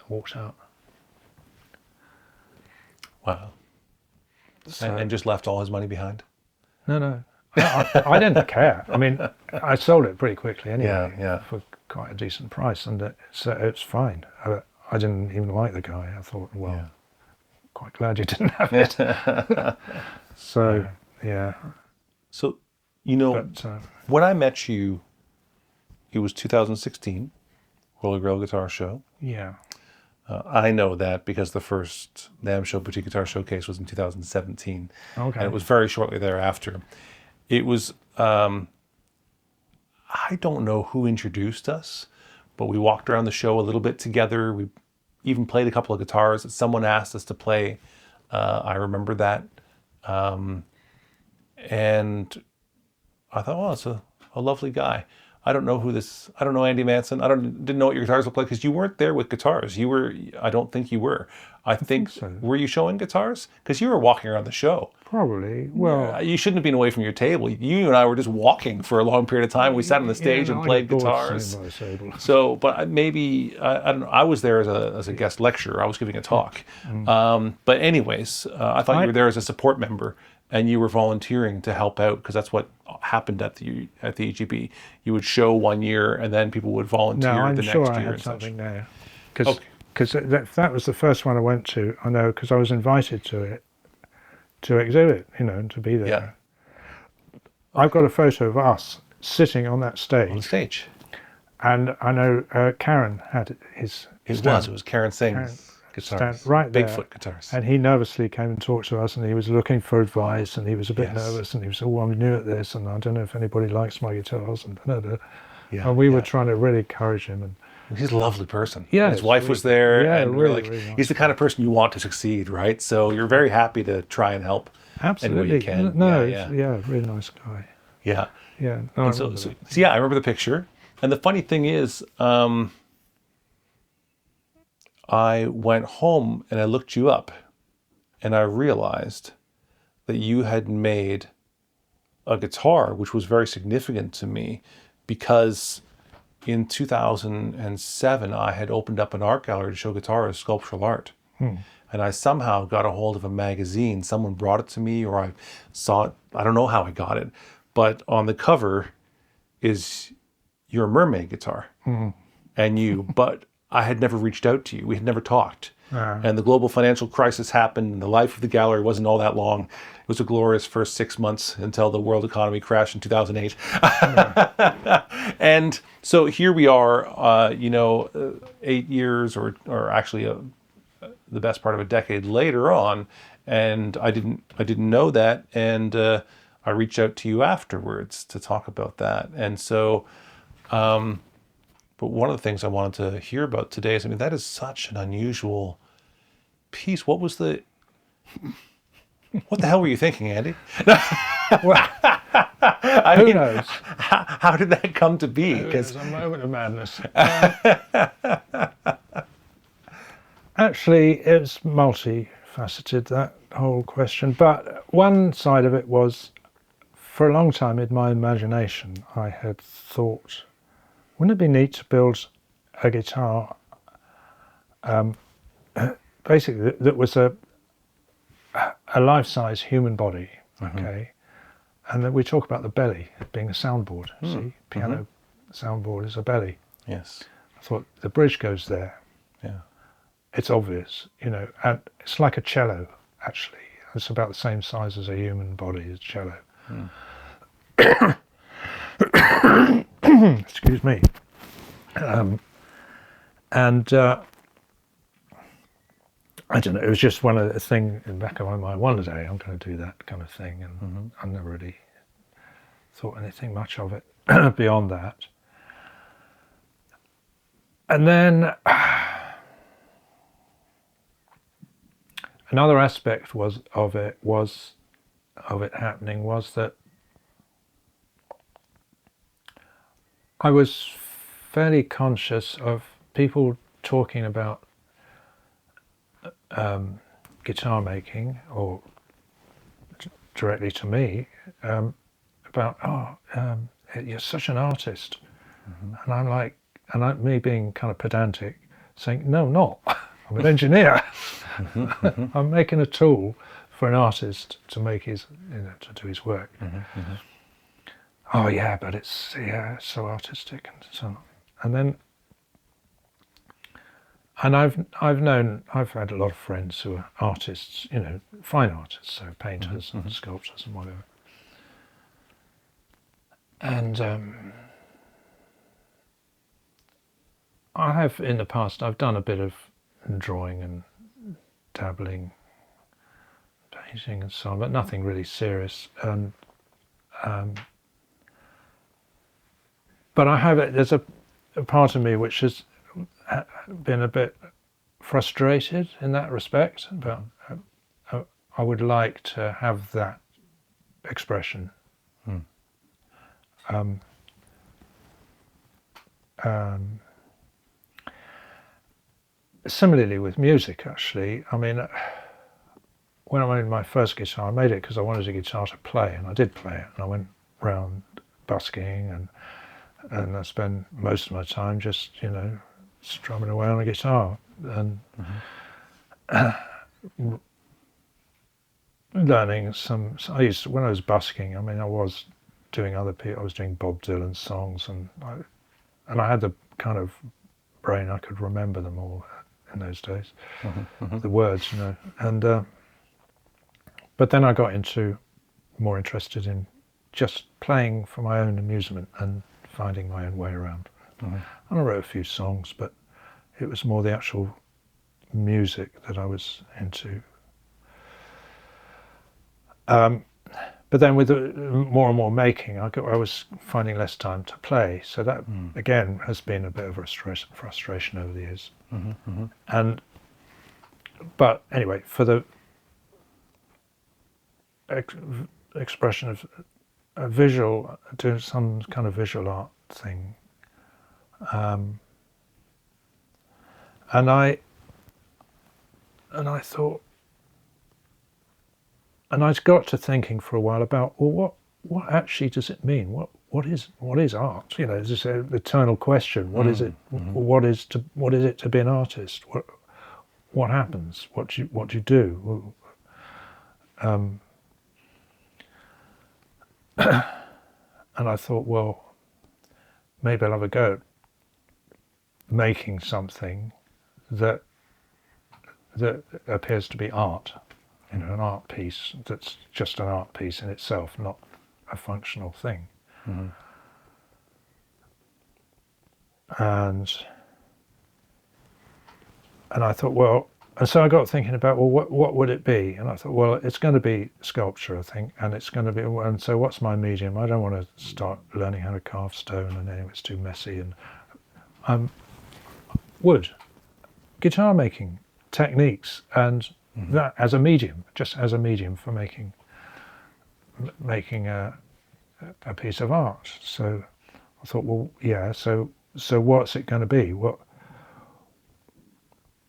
And walked out. Wow. So, And just left all his money behind? No. I didn't care. I mean, I sold it pretty quickly anyway, Yeah. for quite a decent price, and it's fine. I didn't even like the guy. I thought, well, quite glad you didn't have it. So, yeah. So, you know, But, when I met you, it was 2016, Holy Grail Guitar Show. yeah. I know that because the first NAMM Show Boutique Guitar Showcase was in 2017. Okay. And it was very shortly thereafter. It was, I don't know who introduced us, but we walked around the show a little bit together. We even played a couple of guitars that someone asked us to play. I remember that. And I thought, oh, it's a lovely guy. I don't know Andy Manson. Didn't know what your guitars looked like because you weren't there with guitars. I don't think you were. I think so. Were you showing guitars? Because you were walking around the show. Probably. Well, You shouldn't have been away from your table. You and I were just walking for a long period of time. We sat on the stage and played guitars. So, but maybe, I don't know. I was there as a guest lecturer. I was giving a talk. But anyways, I thought you were there as a support member and you were volunteering to help out because that's what happened at the EGB. You would show one year and then people would volunteer the next year. No, I'm sure I had something there. Because that was the first one I went to, I know, because I was invited to it, to exhibit, you know, and to be there. Yeah. I've got a photo of us sitting on that stage. On stage. And I know Karen had his stand. It was Karen Singh's guitars. Stand right there. Bigfoot guitars. And he nervously came and talked to us, and he was looking for advice, and he was a bit nervous, and he was, I'm new at this, and I don't know if anybody likes my guitars, and and we were trying to really encourage him. And he's a lovely person. Yeah, his wife was there. Yeah, and really nice. He's the kind of person you want to succeed, right? So you're very happy to try and help. Absolutely. Any way you can. No, really nice guy. Yeah. Yeah. No, So I remember the picture. And the funny thing is, I went home and I looked you up and I realized that you had made a guitar, which was very significant to me because in 2007, I had opened up an art gallery to show guitarists sculptural art. And I somehow got a hold of a magazine. Someone brought it to me or I saw it. I don't know how I got it. But on the cover is your mermaid guitar. But I had never reached out to you. We had never talked. And the global financial crisis happened. And the life of the gallery wasn't all that long. It was a glorious first 6 months until the world economy crashed in 2008. And so here we are, 8 years or actually the best part of a decade later on. And I didn't know that. And I reached out to you afterwards to talk about that. And so, but one of the things I wanted to hear about today is, that is such an unusual piece. What the hell were you thinking, Andy? Well, who knows? How did that come to be? It was a moment of madness. Actually, it's multifaceted, that whole question. But one side of it was, for a long time in my imagination, I had thought, wouldn't it be neat to build a guitar basically that was a life-size human body, okay? And then we talk about the belly being a soundboard. See, piano soundboard is a belly. Yes. I thought the bridge goes there. Yeah. It's obvious, you know, and it's like a cello, actually. It's about the same size as a human body, as cello. Excuse me. I don't know, it was just one of the thing in the back of my mind, one day I'm going to do that kind of thing, and I never really thought anything much of it beyond that. And then another aspect of it happening was that I was fairly conscious of people talking about guitar making, or directly to me, about you're such an artist, and I'm like, me being kind of pedantic, saying no, I'm not. I'm an engineer. I'm making a tool for an artist to make his, to do his work. Oh yeah, but it's so artistic and so on. And then, and I've had a lot of friends who are artists, fine artists, so painters and sculptors and whatever. And I have in the past, I've done a bit of drawing and dabbling, painting and so on, but nothing really serious. But there's a part of me which has been a bit frustrated in that respect. But I would like to have that expression. Similarly with music, actually. I mean, when I made my first guitar, I made it because I wanted a guitar to play, and I did play it. And I went round busking, and I spent most of my time just, strumming away on a guitar and learning some. When I was busking, I mean, I was doing other people. I was doing Bob Dylan songs, and I had the kind of brain I could remember them all in those days, the words, and but then I got more interested in just playing for my own amusement and finding my own way around. And I wrote a few songs, but it was more the actual music that I was into. But then with more and more making, I was finding less time to play. So that, again, has been a bit of a frustration over the years. But anyway, for the expression of a visual, doing some kind of visual art thing, and I thought, and I got to thinking for a while about, well, what actually does it mean? What is art? Is this an eternal question? What is it? What is it to be an artist? What happens? What do you do? And I thought, well, maybe I'll have a go at making something that appears to be art, an art piece that's just an art piece in itself, not a functional thing. And I thought, well, and so I got thinking about, well, what would it be? And I thought, well, it's going to be sculpture, I think, and it's going to be, and so what's my medium? I don't want to start learning how to carve stone, and anyway, it's too messy. And wood, guitar making techniques, and that as a medium, just as a medium for making a piece of art. So I thought, well, yeah. So what's it going to be?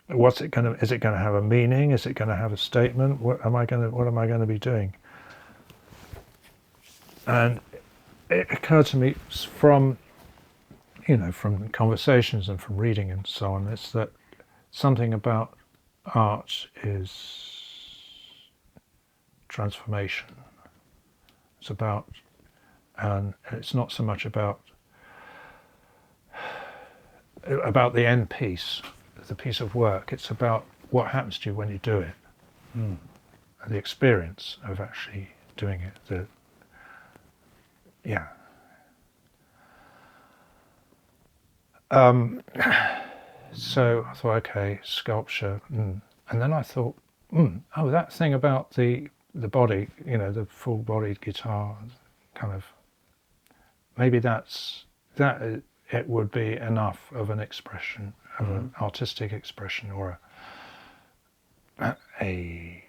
What's it going to? Is it going to have a meaning? Is it going to have a statement? What am I going to be doing? And it occurred to me from, from conversations and from reading and so on, it's that something about art is transformation. It's about, and it's not so much about the end piece, the piece of work. It's about what happens to you when you do it, the experience of actually doing it. So I thought, okay, sculpture, and then I thought, oh, that thing about the body, the full-bodied guitar, kind of, maybe it would be enough of an expression, of an artistic expression, or a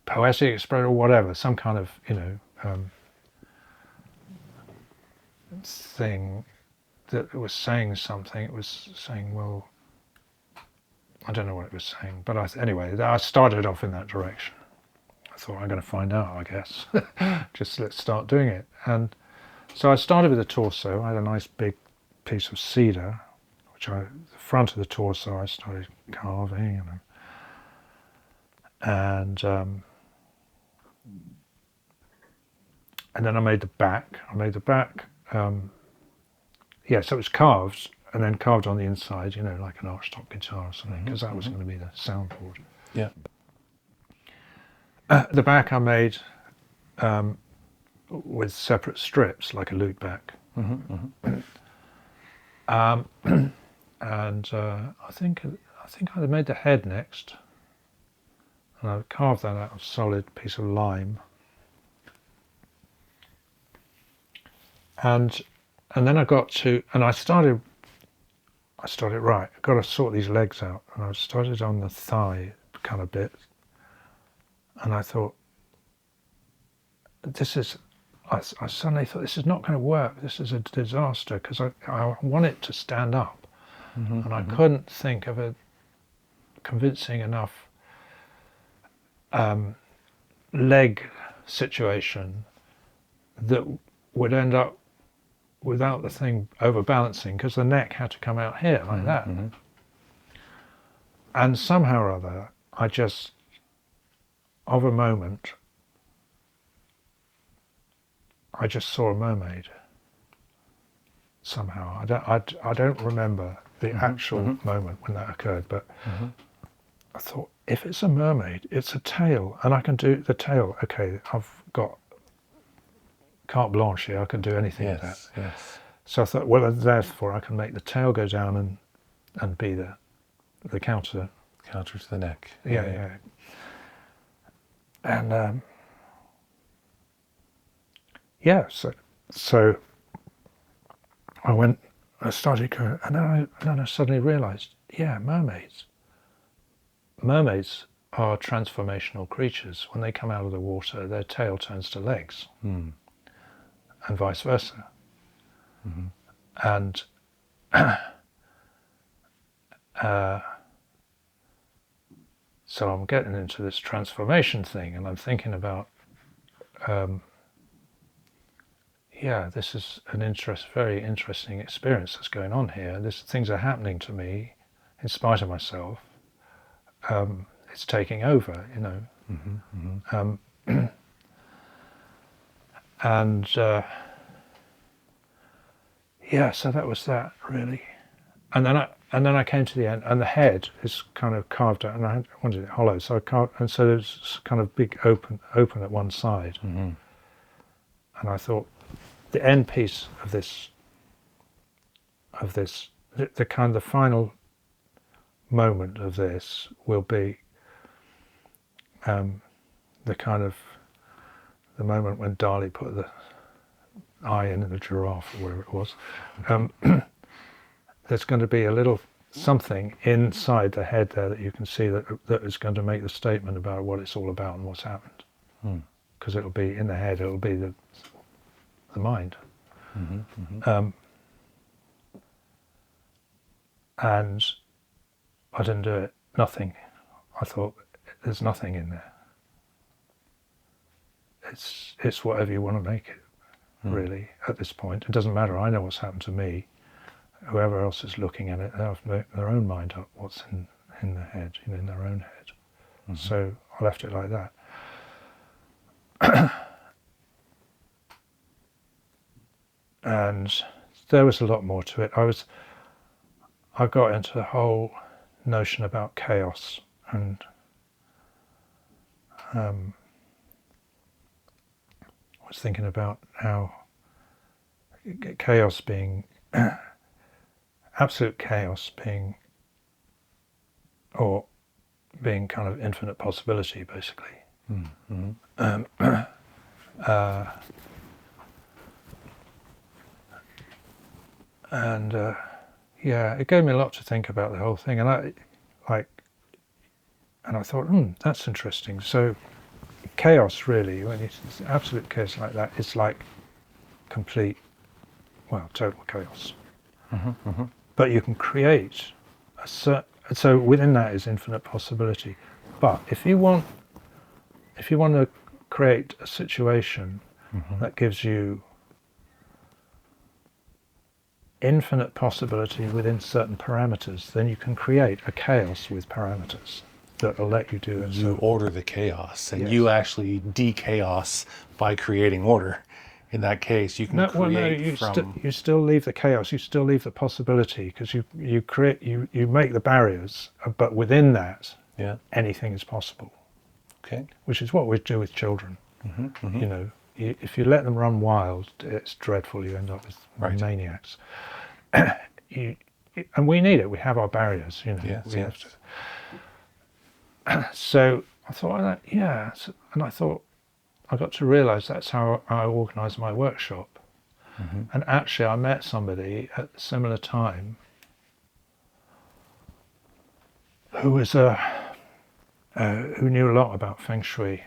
poetic expression, or whatever, some kind of, thing that was saying something. It was saying, well, I don't know what it was saying, but anyway, I started off in that direction. I thought, I'm going to find out, I guess. Just let's start doing it. And so I started with the torso. I had a nice big piece of cedar, the front of the torso I started carving, and then I made the back. So it was carved, and then carved on the inside, like an archtop guitar or something, because that was going to be the soundboard. Yeah. The back I made with separate strips, like a lute back. And I think I made the head next, and I carved that out of a solid piece of lime. And then I got to, and I started right. I've got to sort these legs out, and I started on the thigh kind of bit, and I thought, I suddenly thought, this is not going to work. This is a disaster, because I want it to stand up, and I couldn't think of a convincing enough leg situation that would end up without the thing overbalancing, because the neck had to come out here like that. And somehow or other, I just, of a moment, I just saw a mermaid. Somehow, I don't remember the actual moment when that occurred, but I thought, if it's a mermaid, it's a tail, and I can do the tail. Okay, I've got carte blanche here, I can do anything with that. Yes. So I thought, well, therefore I can make the tail go down and be the counter to the neck. Yeah. And so I started going, and then I suddenly realized, mermaids are transformational creatures. When they come out of the water, their tail turns to legs, and vice versa. And so I'm getting into this transformation thing, and I'm thinking about, this is very interesting experience that's going on here. Things are happening to me in spite of myself. It's taking over, and so that was that, really. And then I came to the end, and the head is kind of carved out, and I wanted it hollow, so I carved, and so there's kind of big open at one side. And I thought, the end piece of this, the kind of the final moment of this will be the kind of the moment when Dali put the eye in the giraffe, or wherever it was. There's going to be a little something inside the head there that you can see that is going to make the statement about what it's all about and what's happened. Because it'll be in the head, it'll be the mind. And I didn't do it. Nothing. I thought, there's nothing in there. It's whatever you want to make it. really, at this point. It doesn't matter. I know what's happened to me. Whoever else is looking at it, they have to make their own mind up what's in their head, in their own head. So I left it like that. And there was a lot more to it. I got into the whole notion about chaos, and was thinking about how chaos being absolute chaos being kind of infinite possibility, basically. Yeah, it gave me a lot to think about, the whole thing, and I thought, that's interesting. So chaos, really, when it's absolute chaos like that, it's like complete, total chaos. But you can create so within that is infinite possibility. But if you want to create a situation that gives you infinite possibility within certain parameters, then you can create a chaos with parameters that will let you do it. You order the chaos, and Yes. you actually de-chaos by creating order. In that case, you can you still leave the chaos, you still leave the possibility, because you make the barriers, but within that, anything is possible. Okay. Which is what we do with children. If you let them run wild, it's dreadful. You end up with maniacs. And we need it. We have our barriers. Have to. So I thought, and I thought, I got to realise that's how I organise my workshop. And actually, I met somebody at a similar time who was who knew a lot about feng shui.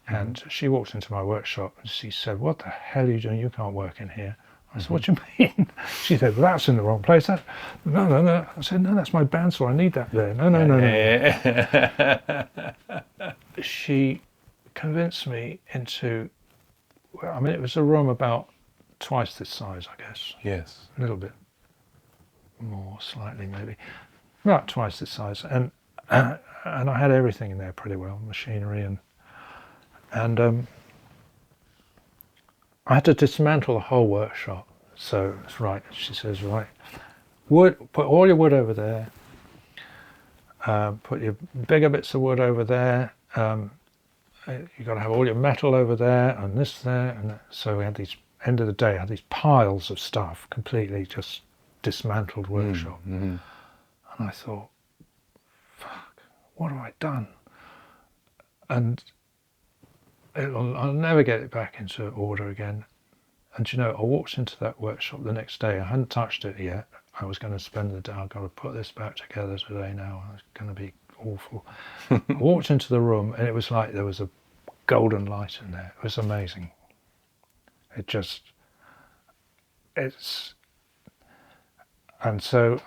And she walked into my workshop and she said, "What the hell are you doing? You can't work in here." I said, "What do you mean?" She said, "Well, that's in the wrong place." No. I said, "No, that's my bandsaw. I need that there." No. She convinced me into, it was a room about twice this size, I guess. Yes. A little bit more, slightly maybe. About twice this size. And I had everything in there pretty well, machinery and I had to dismantle the whole workshop. So it's right. She says, "Right, wood. Put all your wood over there. Put your bigger bits of wood over there. You got to have all your metal over there, and this there, and that." So we had these. End of the day, I had these piles of stuff, completely just dismantled workshop. And I thought, "Fuck, what have I done?" And I'll never get it back into order again. And I walked into that workshop the next day. I hadn't touched it yet. I was going to spend the day, I've got to put this back together today now. It's going to be awful. I walked into the room and it was like there was a golden light in there. It was amazing. And so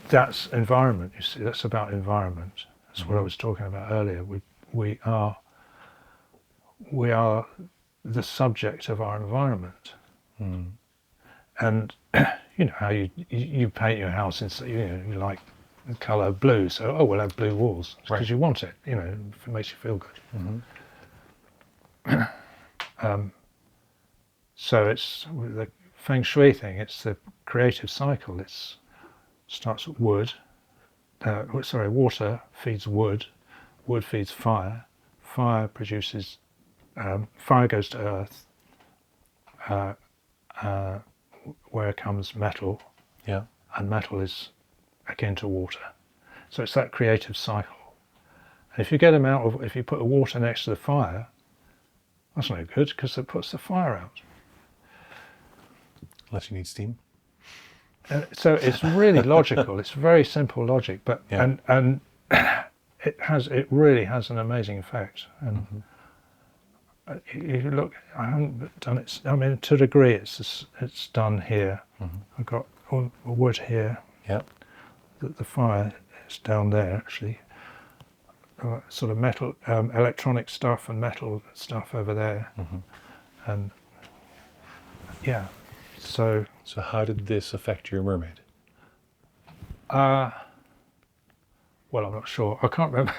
that's environment, you see, that's about environment. That's what I was talking about earlier. We are the subject of our environment. And how you paint your house in, you like the colour blue, so we'll have blue walls because you want it, if it makes you feel good. So it's with the feng shui thing, it's the creative cycle. It starts with wood. Water feeds wood. Wood feeds fire. Fire produces. Fire goes to earth. Where comes metal. Yeah. And metal is akin to water. So it's that creative cycle. And if you get them out if you put the water next to the fire, that's no good because it puts the fire out. Unless you need steam. So it's really logical. It's very simple logic, but and it really has an amazing effect. And if you look, I haven't done it. I mean, to a degree, it's done here. I've got all the wood here. Yep. The fire is down there actually. sort of metal, electronic stuff and metal stuff over there, and yeah. So how did this affect your mermaid? well, I'm not sure. I can't remember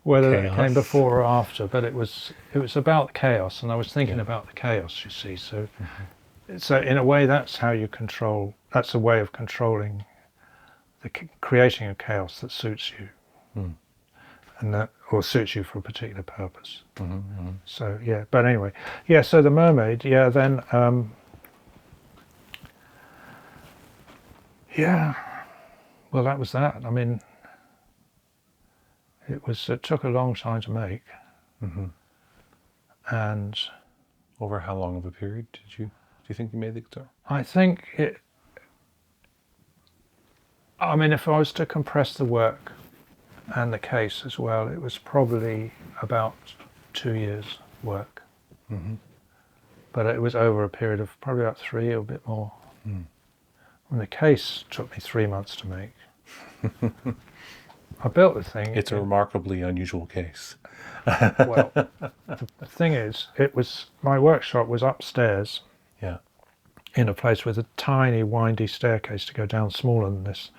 whether it Chaos. came before or after, but it was about chaos, and I was thinking about the chaos. You see, so in a way, that's how you control. That's a way of controlling the creating a chaos that suits you, and that or suits you for a particular purpose. So yeah, but anyway, yeah. So the mermaid, yeah. Then yeah. Well, that was that. I mean, it took a long time to make, and Over how long of a period do you think you made the guitar? I think it. I mean, if I was to compress the work and the case as well, it was probably about 2 years' work. But it was over a period of probably about 3 or a bit more. And the case took me 3 months to make. I built the thing. It's a remarkably unusual case. Well, the thing is, my workshop was upstairs. Yeah. In a place with a tiny windy staircase to go down, smaller than this.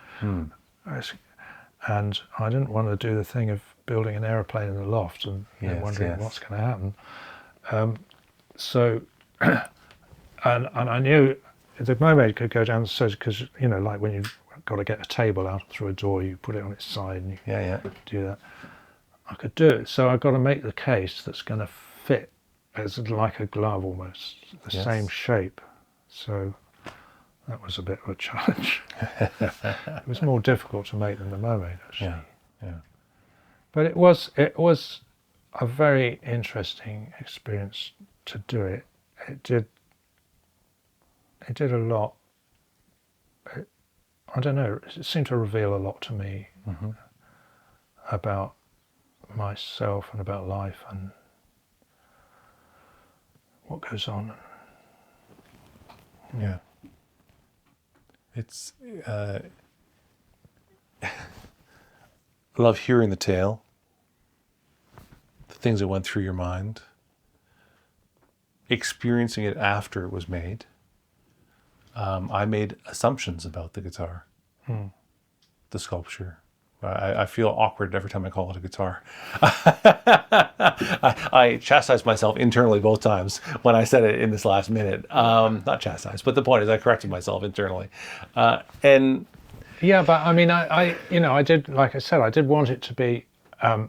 And I didn't want to do the thing of building an aeroplane in the loft and wondering what's going to happen. So, and I knew the mermaid could go down the stairs because, like when you've got to get a table out through a door, you put it on its side and you do that. I could do it. So I've got to make the case that's going to fit as like a glove almost, the same shape. So that was a bit of a challenge. It was more difficult to make than the mermaid, actually. Yeah. But it was a very interesting experience to do it. It did a lot. I don't know. It seemed to reveal a lot to me about myself and about life and what goes on. Yeah. It's I love hearing the tale, the things that went through your mind, experiencing it after it was made. I made assumptions about the guitar, the sculpture. I feel awkward every time I call it a guitar. I chastised myself internally both times when I said it in this last minute. Not chastised, but the point is I corrected myself internally. And yeah, but I mean, I did, like I said, I did want it to be an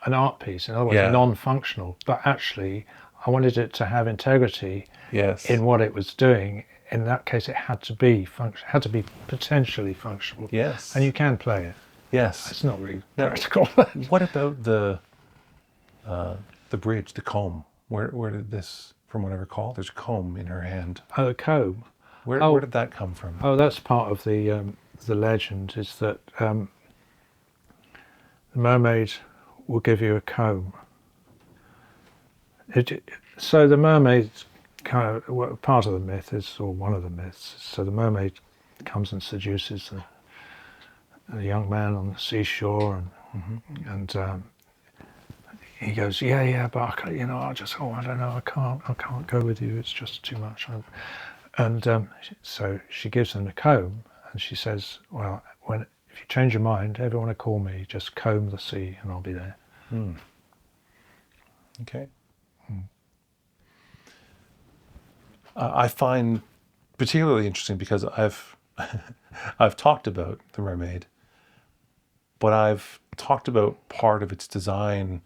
art piece, in other words, non-functional, but actually I wanted it to have integrity in what it was doing. In that case, it had to be had to be potentially functional. Yes. And you can play it. Yes. It's not really practical. What about the bridge, the comb? Where did this, from what I recall, there's a comb in her hand. Oh, the comb. Where did that come from? Oh, that's part of the legend, is that the mermaid will give you a comb. So the mermaid kind of, part of the myth is, or one of the myths, so the mermaid comes and seduces a young man on the seashore, and he goes, but I don't know, I can't go with you, it's just too much. And so she gives him the comb, and she says, well, if you change your mind, ever want to call me, just comb the sea and I'll be there. Okay. I find particularly interesting because I've talked about the mermaid, but I've talked about part of its design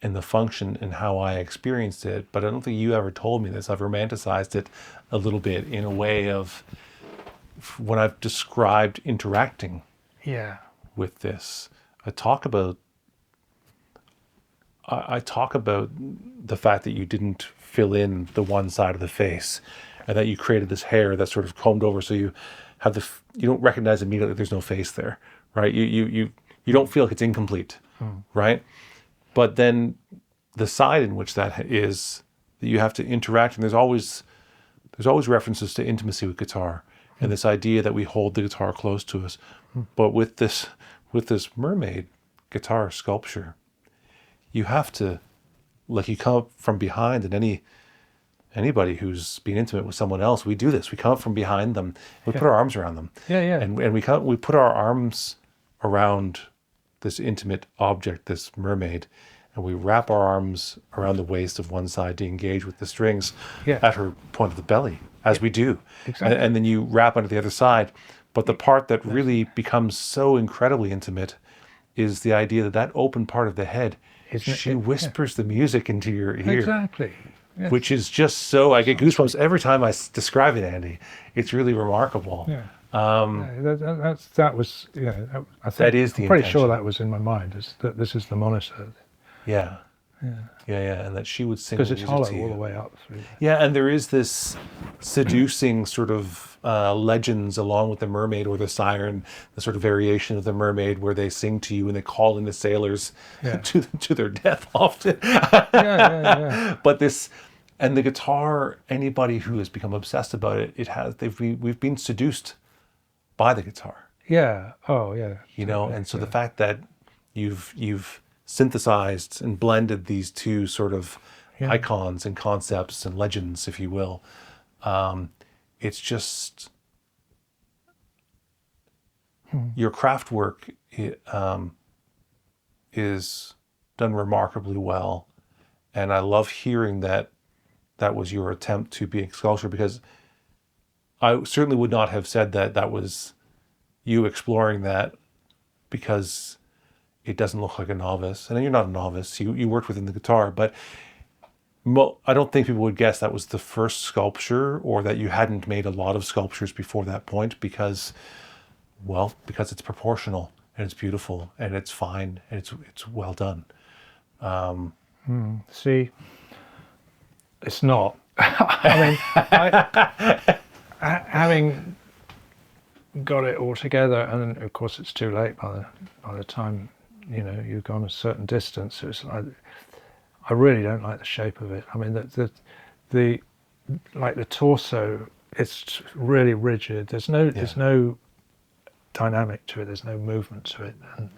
and the function and how I experienced it, but I don't think you ever told me this. I've romanticized it a little bit in a way of when I've described interacting with this. I talk about the fact that you didn't fill in the one side of the face, and that you created this hair that's sort of combed over, so you have you don't recognize immediately there's no face there, right? You don't feel like it's incomplete, right? But then the side in which that is, that you have to interact, and there's always references to intimacy with guitar, and this idea that we hold the guitar close to us. But with with this mermaid guitar sculpture, you have to, like, you come up from behind, and anybody who's been intimate with someone else, we do this. We come up from behind them, we put our arms around them. Yeah. And we put our arms around this intimate object, this mermaid, and we wrap our arms around the waist of one side to engage with the strings at her point of the belly, as we do. Exactly. And then you wrap onto the other side. But the part that really becomes so incredibly intimate is the idea that open part of the head, she whispers the music into your ear. Exactly. Yes. Which is just so, I get goosebumps every time I describe it, Andy. It's really remarkable. Yeah. That was, I think, that is the I'm pretty intention. sure that was in my mind, is that this is the monitor. Yeah. And that she would sing Because the it's music hollow to you. all the way up through. Yeah, and there is this seducing sort of legends along with the mermaid or the siren, the sort of variation of the mermaid where they sing to you and they call in the sailors to their death often. Yeah. But this, and the guitar, anybody who has become obsessed about it, we've been seduced by the guitar. Yeah. Oh, yeah. You know, and so the fact that you've synthesized and blended these two sort of icons and concepts and legends, if you will, it's just your craft work is done remarkably well, and I love hearing that was your attempt to be a sculptor, because I certainly would not have said that was you exploring that, because it doesn't look like a novice. And you're not a novice. You worked within the guitar, but I don't think people would guess that was the first sculpture, or that you hadn't made a lot of sculptures before that point, because it's proportional and it's beautiful and it's fine and it's well done. See, it's not. I mean, having got it all together, and of course it's too late by the time you've gone a certain distance. It's like, I really don't like the shape of it. I mean, the like the torso, it's really rigid. There's no dynamic to it. There's no movement to it. And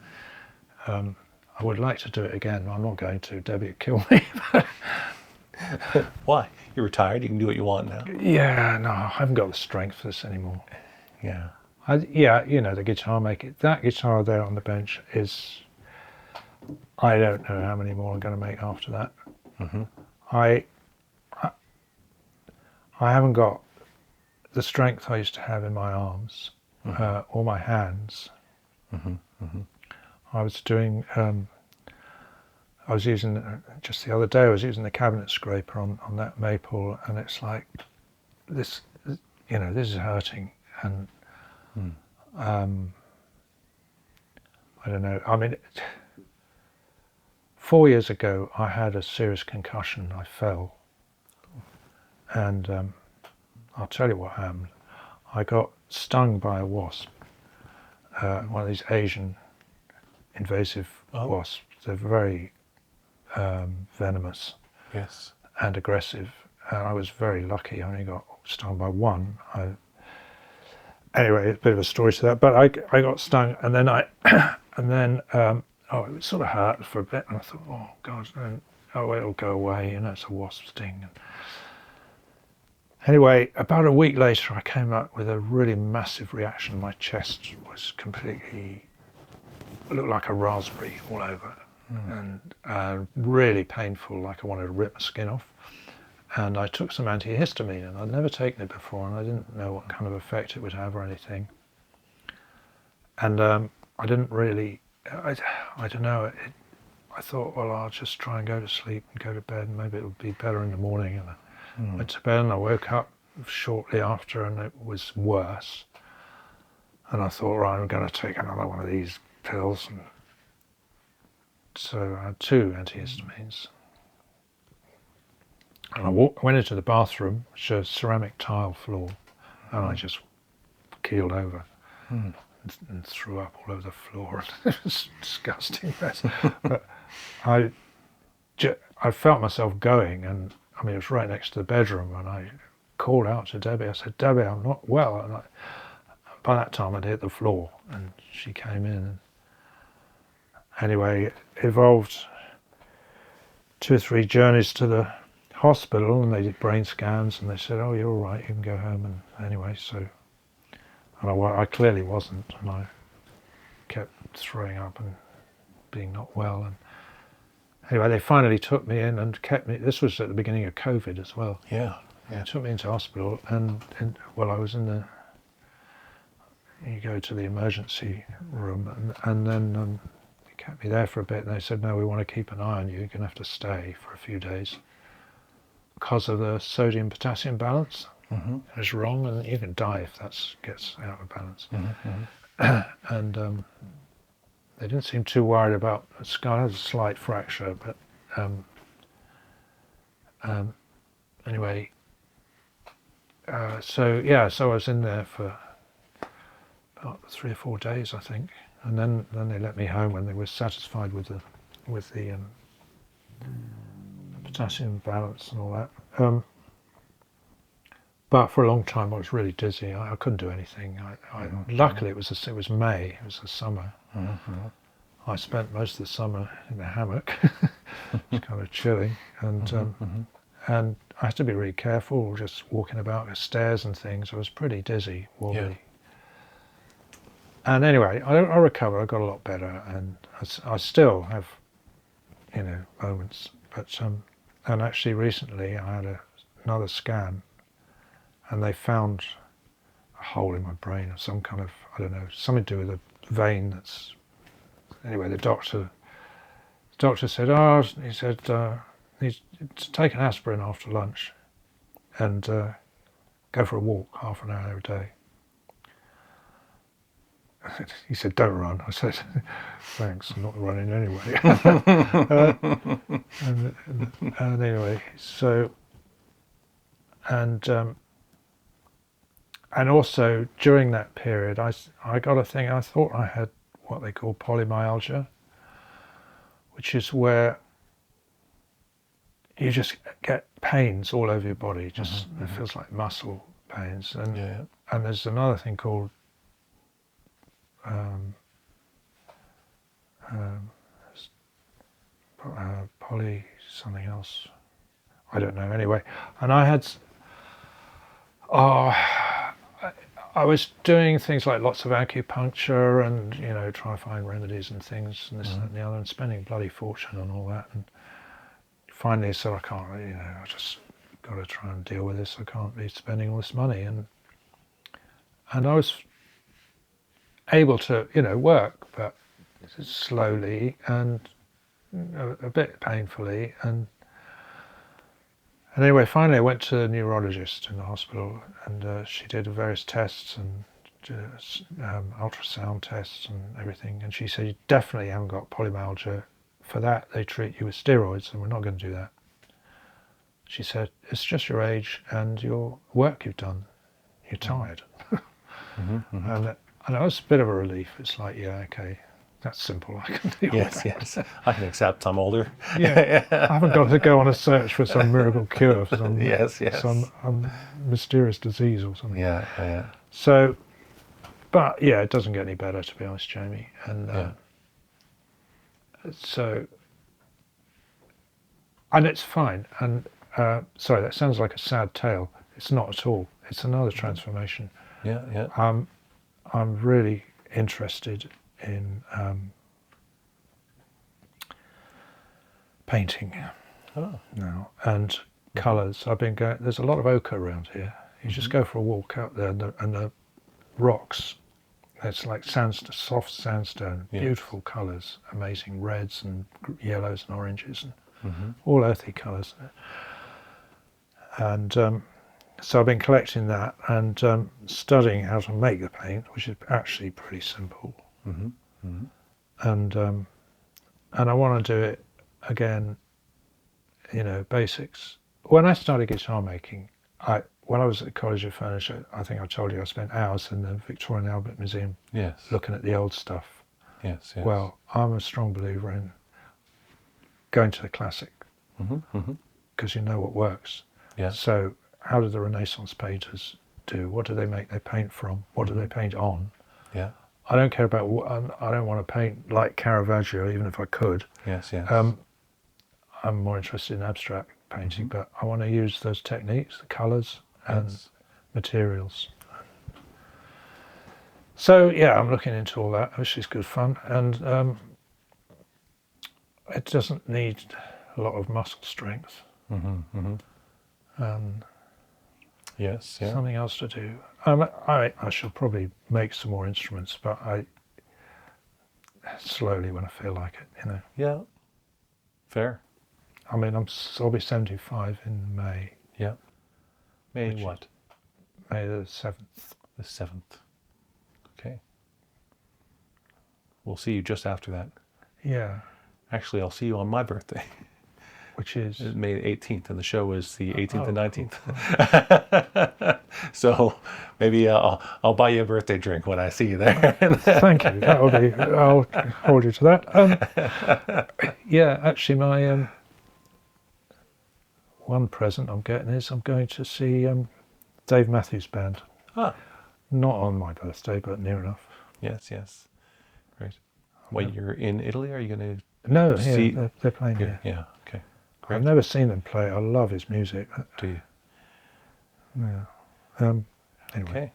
I would like to do it again. I'm not going to. Debbie would kill me. Why? You're retired. You can do what you want now. Yeah, no, I haven't got the strength for this anymore. Yeah. The guitar that guitar there on the bench is, I don't know how many more I'm going to make after that. Mm-hmm. I haven't got the strength I used to have in my arms, or my hands. Mm-hmm. Mm-hmm. I was using, just the other day, I was using the cabinet scraper on that maple, and it's like, this is hurting. And I don't know. I mean, 4 years ago, I had a serious concussion. I fell, and I'll tell you what happened. I got stung by a wasp, one of these Asian invasive wasps. They're very venomous, yes, and aggressive. And I was very lucky. I only got stung by one. Anyway, a bit of a story to that, but I got stung, and then it sort of hurt for a bit, and I thought, oh God, it'll go away, it's a wasp sting. Anyway, about a week later, I came up with a really massive reaction. My chest was completely, looked like a raspberry all over, and really painful, like I wanted to rip my skin off. And I took some antihistamine, and I'd never taken it before, and I didn't know what kind of effect it would have or anything. And I didn't really, I don't know, I thought, well, I'll just try and go to sleep and go to bed, and maybe it'll be better in the morning. And I went to bed, and I woke up shortly after, and it was worse. And I thought, right, I'm going to take another one of these pills. And so I had 2 antihistamines. And I went into the bathroom, which was a ceramic tile floor, and I just keeled over and threw up all over the floor. It was a disgusting mess. But I felt myself going, and I mean, it was right next to the bedroom, and I called out to Debbie. I said, Debbie, I'm not well. And by that time I'd hit the floor, and she came in. anyway, it involved 2 or 3 journeys to the hospital, and they did brain scans, and they said, "Oh, you're all right, you can go home." And anyway, so, and I clearly wasn't, and I kept throwing up and being not well. And anyway, they finally took me in and kept me. This was at the beginning of COVID as well. Yeah. They took me into hospital, and I was in the. You go to the emergency room, and then they kept me there for a bit, and they said, "No, we want to keep an eye on you. You're going to have to stay for a few days because of the sodium-potassium balance. It's wrong, and you can die if that gets out of balance." And they didn't seem too worried about the scar. It was a slight fracture, but anyway. So I was in there for about 3 or 4 days, I think, and then they let me home when they were satisfied with the potassium balance and all that. But for a long time I was really dizzy. I couldn't do anything. Luckily it was May. It was the summer. I spent most of the summer in the hammock. It's kind of chilling, and I had to be really careful just walking about the stairs and things. I was pretty dizzy, wobbly. Yeah. And anyway, I recovered. I got a lot better, and I still have, moments. But and actually recently I had another scan, and they found a hole in my brain of some kind of, I don't know, something to do with a vein that's. Anyway, the doctor said, he said, need to take an aspirin after lunch and go for a walk half an hour every day. He said, "Don't run." I said, "Thanks, I'm not running anyway." And anyway, so, and also during that period, I got a thing. I thought I had what they call polymyalgia, which is where you just get pains all over your body. It feels like muscle pains, and there's another thing called poly something else. I don't know. Anyway, and I had. I was doing things like lots of acupuncture and trying to find remedies and things and this that, and the other, and spending a bloody fortune on all that. And finally, I said, I can't. I just got to try and deal with this. I can't be spending all this money, and I was able to work, but slowly and a bit painfully, and anyway, finally I went to the neurologist in the hospital, and she did various tests and ultrasound tests and everything, and she said, "You definitely haven't got polymyalgia. For that they treat you with steroids, and we're not going to do that." She said, "It's just your age and your work you've done. You're tired." And that was a bit of a relief. It's like, yeah, okay, that's simple. I can deal with that. Yes, I can accept I'm older. Yeah, I haven't got to go on a search for some miracle cure for some some mysterious disease or something. Yeah. So, but yeah, it doesn't get any better, to be honest, Jamie. And so, and it's fine. And sorry, that sounds like a sad tale. It's not at all. It's another transformation. Yeah. I'm really interested in painting now, and colours. I've been going. There's a lot of ochre around here. You just go for a walk out there, and the rocks. It's like sandstone, soft sandstone, beautiful colours, amazing reds and yellows and oranges, and all earthy colours. And so I've been collecting that and studying how to make the paint, which is actually pretty simple. And I want to do it again, basics. When I started guitar making, when I was at the College of Furniture, I think I told you I spent hours in the Victoria and Albert Museum looking at the old stuff. Yes. Well, I'm a strong believer in going to the classic, because you know what works. Yeah. So how did the Renaissance painters do? What do they make their paint from? What do they paint on? Yeah. I don't care about. I don't want to paint like Caravaggio, even if I could. Yes, yes. I'm more interested in abstract painting, but I want to use those techniques, the colours and materials. So yeah, I'm looking into all that, which is good fun, and it doesn't need a lot of muscle strength. And Yes, yeah. something else to do. I shall probably make some more instruments, but I slowly when I feel like it, you know. Yeah. Fair. I mean, I'll be 75 in May. Yeah. May Which what? May the 7th. The 7th. Okay. We'll see you just after that. Yeah, Actually, I'll see you on my birthday. which is May 18th, and the show is the 18th and 19th. Cool. So maybe I'll buy you a birthday drink when I see you there. Thank you. I'll hold you to that. Yeah, actually, my one present I'm getting is I'm going to see Dave Matthews Band. Ah. Not on my birthday, but near enough. Yes, yes. Great. Wait, you're in Italy? Are you going to No, see? yeah, they're playing here. Yeah, okay. Great. I've never seen them play. I love his music. Do you? Yeah. Anyway. Okay.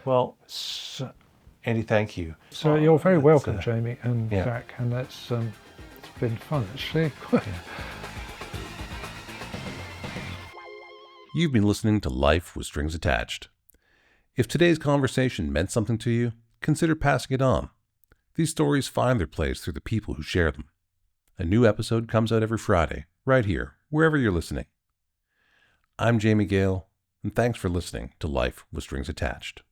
Well, So, Andy, thank you. you're very That's, welcome, Jamie and yeah. Jack, and it's been fun actually. You've been listening to Life with Strings Attached. If today's conversation meant something to you, consider passing it on. These stories find their place through the people who share them. A new episode comes out every Friday, right here, wherever you're listening. I'm Jamie Gale, and thanks for listening to Life with Strings Attached.